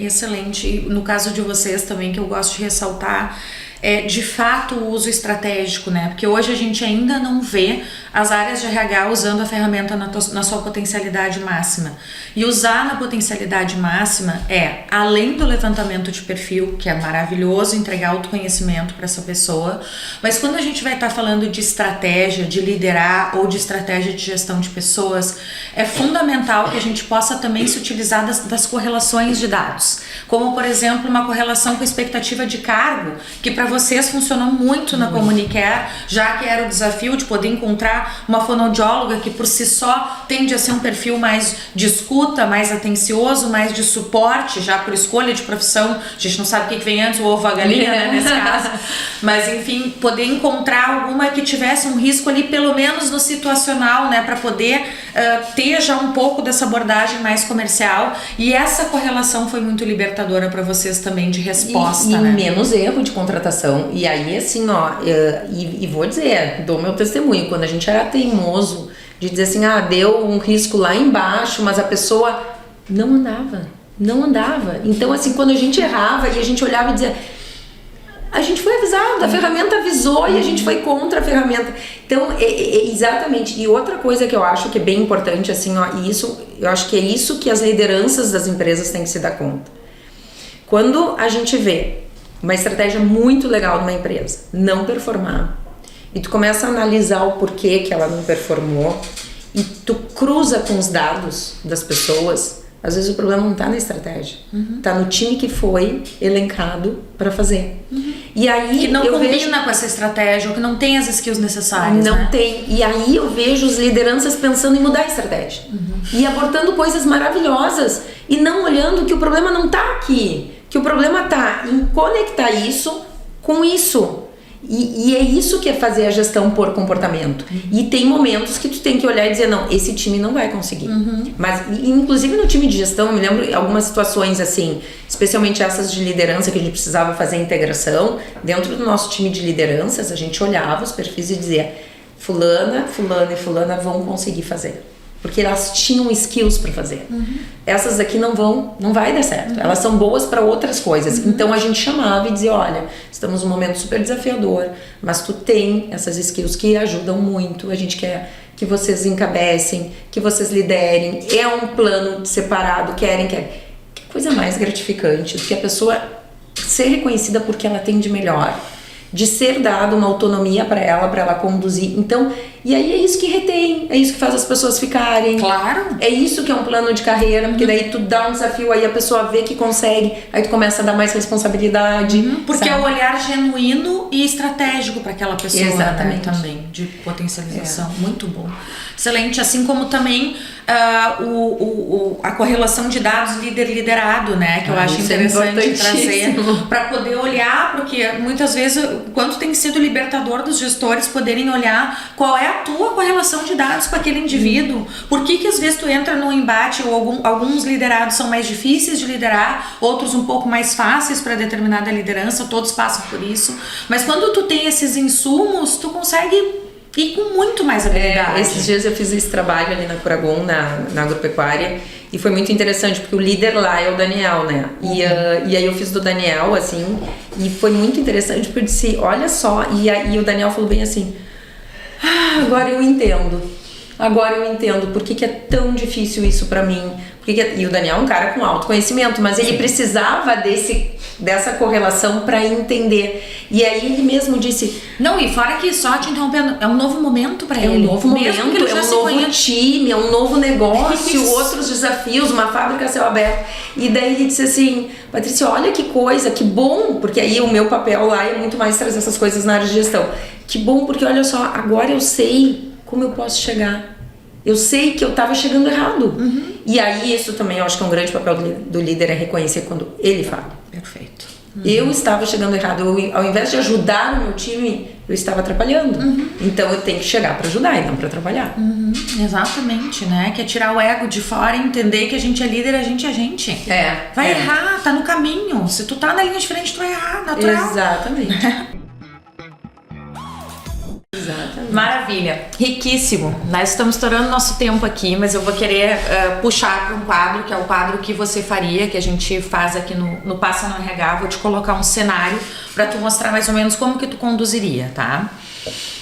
Excelente. E no caso de vocês também, que eu gosto de ressaltar, é de fato o uso estratégico, né? Porque hoje a gente ainda não vê as áreas de RH usando a ferramenta na sua potencialidade máxima. E usar na potencialidade máxima é, além do levantamento de perfil, que é maravilhoso, entregar autoconhecimento para essa pessoa, mas quando a gente vai estar falando de estratégia, de liderar ou de estratégia de gestão de pessoas, é fundamental que a gente possa também se utilizar das correlações de dados. Como, por exemplo, uma correlação com expectativa de cargo, que para vocês funcionou muito na Comunicare, já que era o desafio de poder encontrar uma fonoaudióloga que por si só tende a ser um perfil mais de escuta, mais atencioso, mais de suporte, já por escolha de profissão. A gente não sabe o que vem antes, o ovo ou a galinha, né, nesse caso. Mas, enfim, poder encontrar alguma que tivesse um risco ali, pelo menos no situacional, né, para poder ter já um pouco dessa abordagem mais comercial. E essa correlação foi muito libertadora para vocês também, de resposta, né? E menos erro de contratação. E aí, assim, e vou dizer, dou meu testemunho, quando a gente era teimoso de dizer assim, deu um risco lá embaixo, mas a pessoa não andava. Então, assim, quando a gente errava e a gente olhava e dizia, a gente foi avisado, a ferramenta avisou e a gente foi contra a ferramenta. Então, exatamente. E outra coisa que eu acho que é bem importante, assim, e isso, eu acho que é isso que as lideranças das empresas têm que se dar conta. Quando a gente vê uma estratégia muito legal de uma empresa não performar, e tu começa a analisar o porquê que ela não performou, e tu cruza com os dados das pessoas, às vezes o problema não está na estratégia, está no time que foi elencado para fazer. E aí que não eu combina vejo... com essa estratégia, ou que não tem as skills necessárias, Não né? tem. E aí eu vejo as lideranças pensando em mudar a estratégia. E abortando coisas maravilhosas. E não olhando que o problema não tá aqui. Que o problema tá em conectar isso com isso. E é isso que é fazer a gestão por comportamento. E tem momentos que tu tem que olhar e dizer, não, esse time não vai conseguir. Mas, inclusive no time de gestão, eu me lembro algumas situações assim, especialmente essas de liderança, que a gente precisava fazer a integração. Dentro do nosso time de lideranças, a gente olhava os perfis e dizia, fulana, fulana e fulana vão conseguir fazer. Porque elas tinham skills para fazer. Essas aqui não vai dar certo. Elas são boas para outras coisas. Então a gente chamava e dizia, olha, estamos num momento super desafiador, mas tu tem essas skills que ajudam muito. A gente quer que vocês encabecem, que vocês liderem. É um plano separado, querem. Que coisa mais gratificante do que a pessoa ser reconhecida porque ela tem de melhor. De ser dado uma autonomia para ela conduzir. Então, e aí é isso que retém, é isso que faz as pessoas ficarem. Claro. É isso que é um plano de carreira, porque daí tu dá um desafio, aí a pessoa vê que consegue, aí tu começa a dar mais responsabilidade. Porque sabe? é o olhar genuíno e estratégico para aquela pessoa, Exatamente. né, também, de potencialização. Muito bom. Excelente, assim como também a correlação de dados líder-liderado, né, que eu acho interessante trazer para poder olhar, porque muitas vezes quanto tem sido libertador dos gestores poderem olhar qual é a tua correlação de dados com aquele indivíduo, por que às vezes tu entra num embate ou alguns liderados são mais difíceis de liderar, outros um pouco mais fáceis para determinada liderança, todos passam por isso, mas quando tu tem esses insumos, tu consegue ir com muito mais habilidade. Esses dias eu fiz esse trabalho ali na Curagon, na agropecuária, e foi muito interessante, porque o líder lá é o Daniel, né? E aí eu fiz do Daniel, assim, e foi muito interessante, porque eu disse, olha só, e o Daniel falou bem assim, agora eu entendo por que é tão difícil isso pra mim. E o Daniel é um cara com autoconhecimento, mas ele precisava dessa correlação pra entender. E aí ele mesmo disse... Não, e fora que, só te interrompendo, é um novo momento pra ele. É um novo momento, é um novo time, é um novo negócio, outros desafios, uma fábrica a céu aberto. E daí ele disse assim, Patrícia, olha que coisa, que bom, porque aí o meu papel lá é muito mais trazer essas coisas na área de gestão. Que bom, porque olha só, agora eu sei como eu posso chegar. Eu sei que eu estava chegando errado. E aí isso também eu acho que é um grande papel do líder, é reconhecer quando ele fala. Perfeito. Eu estava chegando errado. Ao invés de ajudar o meu time, eu estava atrapalhando. Então eu tenho que chegar para ajudar e não para atrapalhar. Exatamente, né? Que é tirar o ego de fora e entender que a gente é líder, a gente é gente. Vai errar, tá no caminho. Se tu tá na linha de frente, tu vai errar, natural. Exatamente. Maravilha, riquíssimo. Nós estamos estourando nosso tempo aqui, mas eu vou querer puxar para um quadro, que é o quadro que você faria, que a gente faz aqui no Passa no RH. Vou te colocar um cenário para tu mostrar mais ou menos como que tu conduziria, tá?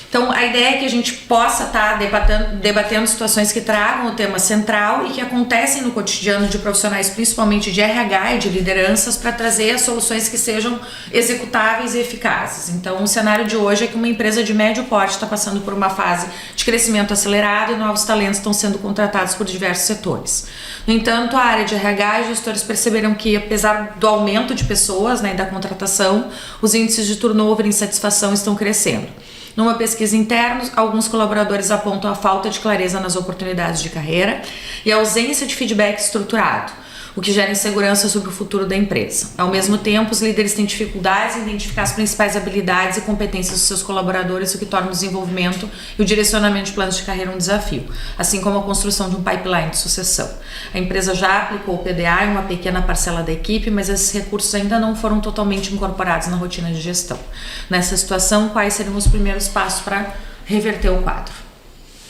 Então, a ideia é que a gente possa estar debatendo situações que tragam o tema central e que acontecem no cotidiano de profissionais, principalmente de RH e de lideranças, para trazer soluções que sejam executáveis e eficazes. Então, o cenário de hoje é que uma empresa de médio porte está passando por uma fase de crescimento acelerado e novos talentos estão sendo contratados por diversos setores. No entanto, a área de RH e gestores perceberam que, apesar do aumento de pessoas, né, e da contratação, os índices de turnover e insatisfação estão crescendo. Numa pesquisa interna, alguns colaboradores apontam a falta de clareza nas oportunidades de carreira e a ausência de feedback estruturado, o que gera insegurança sobre o futuro da empresa. Ao mesmo tempo, os líderes têm dificuldades em identificar as principais habilidades e competências dos seus colaboradores, o que torna o desenvolvimento e o direcionamento de planos de carreira um desafio, assim como a construção de um pipeline de sucessão. A empresa já aplicou o PDA em uma pequena parcela da equipe, mas esses recursos ainda não foram totalmente incorporados na rotina de gestão. Nessa situação, quais seriam os primeiros passos para reverter o quadro?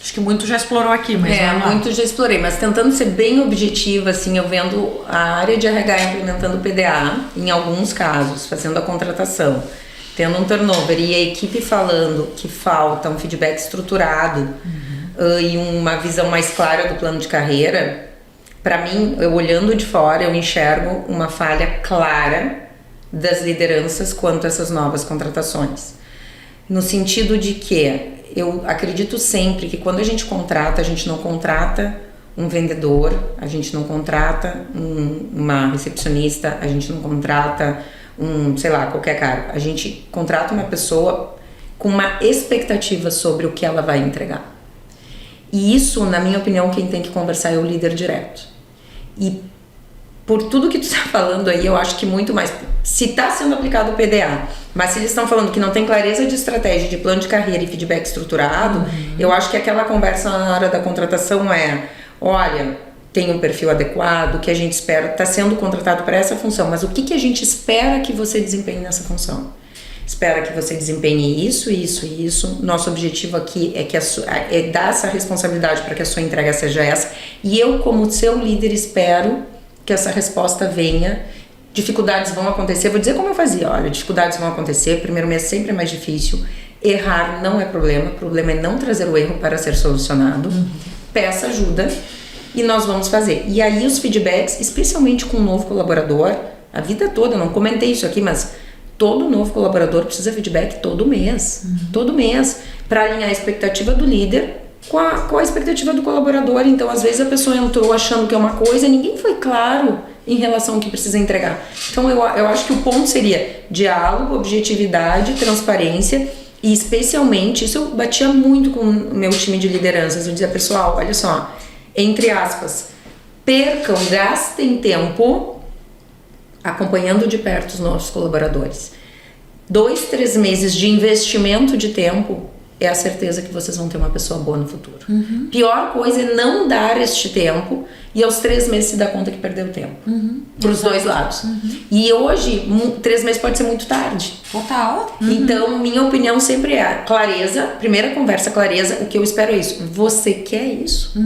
Acho que muito já explorou aqui, mas muito já explorei, mas tentando ser bem objetiva, assim, eu vendo a área de RH implementando o PDA, em alguns casos, fazendo a contratação, tendo um turnover e a equipe falando que falta um feedback estruturado e uma visão mais clara do plano de carreira. Para mim, eu olhando de fora, eu enxergo uma falha clara das lideranças quanto a essas novas contratações. No sentido de que eu acredito sempre que quando a gente não contrata um vendedor, a gente não contrata uma recepcionista, a gente não contrata sei lá, qualquer cargo. A gente contrata uma pessoa com uma expectativa sobre o que ela vai entregar. E isso, na minha opinião, quem tem que conversar é o líder direto. E por tudo que tu tá falando aí, eu acho que muito mais. Se tá sendo aplicado o PDA, mas se eles estão falando que não tem clareza de estratégia, de plano de carreira e feedback estruturado, eu acho que aquela conversa na hora da contratação é, olha, tem um perfil adequado, o que a gente espera, tá sendo contratado para essa função, mas o que a gente espera que você desempenhe nessa função? Espera que você desempenhe isso, isso e isso. Nosso objetivo aqui é dar essa responsabilidade para que a sua entrega seja essa. E eu, como seu líder, espero que essa resposta venha. Dificuldades vão acontecer. Vou dizer como eu fazia. Olha, dificuldades vão acontecer. Primeiro mês sempre é mais difícil. Errar não é problema. O problema é não trazer o erro para ser solucionado. Peça ajuda e nós vamos fazer. E aí os feedbacks, especialmente com um novo colaborador, a vida toda, eu não comentei isso aqui, mas todo novo colaborador precisa de feedback todo mês. Todo mês. Para alinhar a expectativa do líder com a expectativa do colaborador. Então, às vezes a pessoa entrou achando que é uma coisa e ninguém foi claro em relação ao que precisa entregar. Então, eu acho que o ponto seria diálogo, objetividade, transparência e, especialmente, isso eu batia muito com o meu time de lideranças. Eu dizia, pessoal, olha só, entre aspas, gastem tempo acompanhando de perto os nossos colaboradores. 2, 3 meses de investimento de tempo é a certeza que vocês vão ter uma pessoa boa no futuro. Pior coisa é não dar este tempo e aos 3 meses se dá conta que perdeu tempo. Para os dois lados. E hoje, 3 meses pode ser muito tarde. Total. Então, minha opinião sempre é clareza, primeira conversa, clareza, o que eu espero é isso. Você quer isso?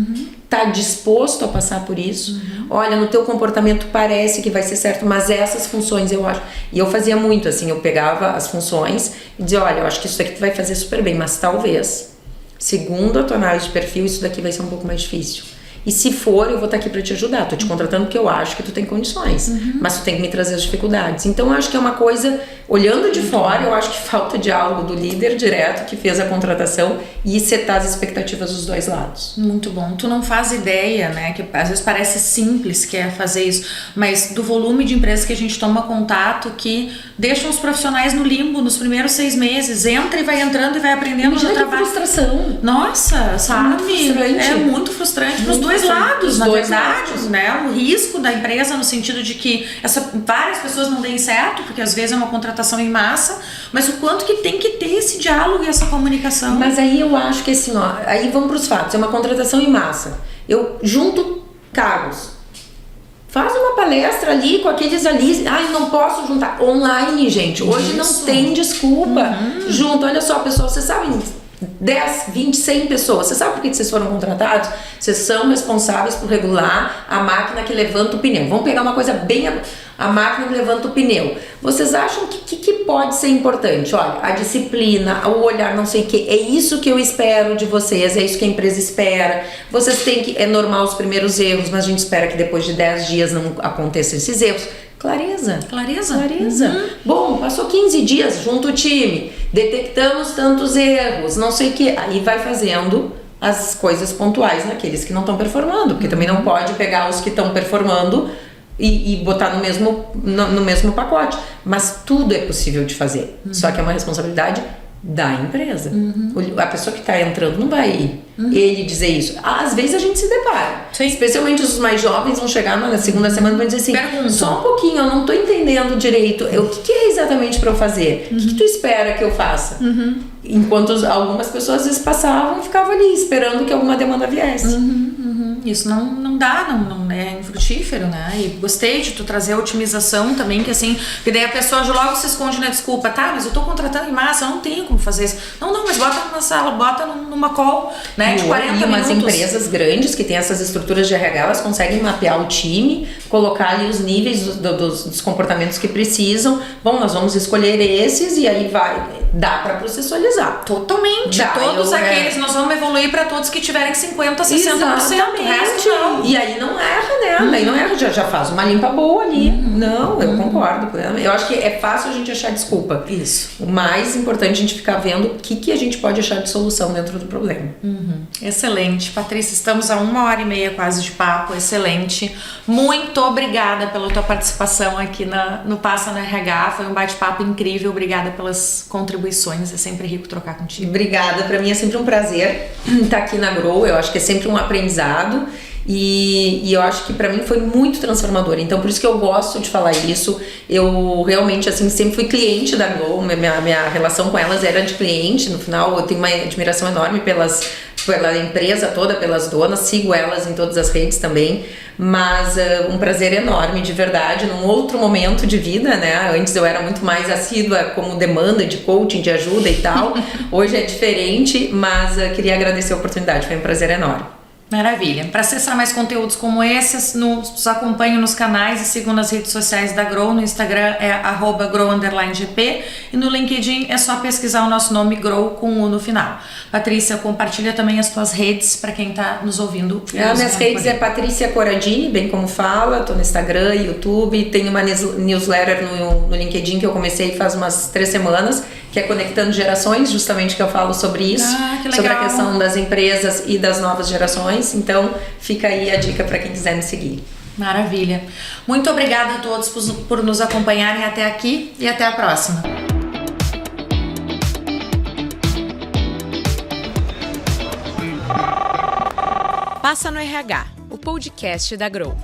Tá disposto a passar por isso? Olha, no teu comportamento parece que vai ser certo, mas essas funções eu acho... E eu fazia muito assim, eu pegava as funções e dizia, olha, eu acho que isso aqui tu vai fazer super bem, mas talvez, segundo a tua análise de perfil, isso daqui vai ser um pouco mais difícil. E se for, eu vou estar aqui para te ajudar. Tô te contratando porque eu acho que tu tem condições. Mas tu tem que me trazer as dificuldades. Então, eu acho que é uma coisa... Olhando de fora, eu acho que falta diálogo do líder direto que fez a contratação e setar as expectativas dos dois lados. Muito bom. Tu não faz ideia, né? Que às vezes parece simples que é fazer isso. Mas do volume de empresas que a gente toma contato que deixam os profissionais no limbo nos primeiros 6 meses. Entra e vai entrando e vai aprendendo no trabalho. Frustração. Nossa, sabe? Frustrante. É muito frustrante pros dois lados, na verdade, né? O risco da empresa no sentido de que várias pessoas não deem certo, porque às vezes é uma contratação em massa, mas o quanto que tem que ter esse diálogo e essa comunicação. Mas aí eu acho que assim, ó, aí vamos pros fatos, é uma contratação em massa. Eu junto cargos. Faz uma palestra ali com aqueles ali. Ai, não posso juntar. Online, gente. Hoje não tem desculpa. Junto, olha só, pessoal, vocês sabem... 10, 20, 100 pessoas. Você sabe por que vocês foram contratados? Vocês são responsáveis por regular a máquina que levanta o pneu. Vamos pegar uma coisa bem... A máquina que levanta o pneu. Vocês acham que pode ser importante? Olha, a disciplina, o olhar não sei o que. É isso que eu espero de vocês. É isso que a empresa espera. Vocês têm que... É normal os primeiros erros, mas a gente espera que depois de 10 dias não aconteçam esses erros. Clareza. Bom, passou 15 dias, junto o time, detectamos tantos erros, não sei o que. Aí vai fazendo as coisas pontuais naqueles que não estão performando, porque também não pode pegar os que estão performando e botar no mesmo pacote. Mas tudo é possível de fazer, só que é uma responsabilidade da empresa. A pessoa que está entrando não vai ele dizer isso. Às vezes a gente se depara. Sim. Especialmente os mais jovens vão chegar na segunda semana e vão dizer assim, Pergunta. só um pouquinho, eu não estou entendendo direito. O que é exatamente para eu fazer? O que tu espera que eu faça? Enquanto algumas pessoas às vezes passavam e ficavam ali esperando que alguma demanda viesse. Isso não dá, não é infrutífero, né? E gostei de tu trazer a otimização também, que assim, que daí a pessoa logo se esconde na desculpa, tá, mas eu tô contratando em massa, eu não tenho como fazer isso. Não, mas bota numa sala, bota numa call, né, de 40 minutos. Umas empresas grandes que têm essas estruturas de RH, elas conseguem mapear o time, colocar ali os níveis dos comportamentos que precisam. Bom, nós vamos escolher esses e aí vai... Dá pra processualizar. Totalmente. Dá, Todos aqueles, nós vamos evoluir para todos que tiverem 50%, 60%. Exatamente. O resto não. E aí não erra, né? Daí não erra, já faz uma limpa boa ali. Não, eu concordo. Eu acho que é fácil a gente achar desculpa. Isso. O mais importante é a gente ficar vendo o que a gente pode achar de solução dentro do problema. Excelente. Patrícia, estamos a 1h30 quase de papo. Excelente. Muito obrigada pela tua participação aqui no Passa no RH. Foi um bate-papo incrível. Obrigada pelas contribuições. É sempre rico trocar contigo. Obrigada. Para mim é sempre um prazer estar aqui na Grow. Eu acho que é sempre um aprendizado. E eu acho que pra mim foi muito transformador, então por isso que eu gosto de falar isso. Eu realmente assim sempre fui cliente da Grow, minha relação com elas era de cliente. No final eu tenho uma admiração enorme pela empresa toda, pelas donas, sigo elas em todas as redes também, mas um prazer enorme, de verdade, num outro momento de vida, né? Antes eu era muito mais assídua como demanda de coaching, de ajuda e tal, hoje é diferente, mas queria agradecer a oportunidade, foi um prazer enorme. Maravilha. Para acessar mais conteúdos como esses, nos acompanhe nos canais e sigam nas redes sociais da Grow. No Instagram é @grow_gp e no LinkedIn é só pesquisar o nosso nome Grow com U no final. Patrícia, compartilha também as tuas redes para quem está nos ouvindo. Minhas redes é Patrícia Coradini, bem como fala, tô no Instagram, YouTube, tenho uma newsletter no LinkedIn que eu comecei faz umas 3 semanas, que é Conectando Gerações, justamente que eu falo sobre isso, sobre a questão das empresas e das novas gerações. Então fica aí a dica para quem quiser me seguir. Maravilha. Muito obrigada a todos por nos acompanharem até aqui e até a próxima. Passa no RH, o podcast da Grow.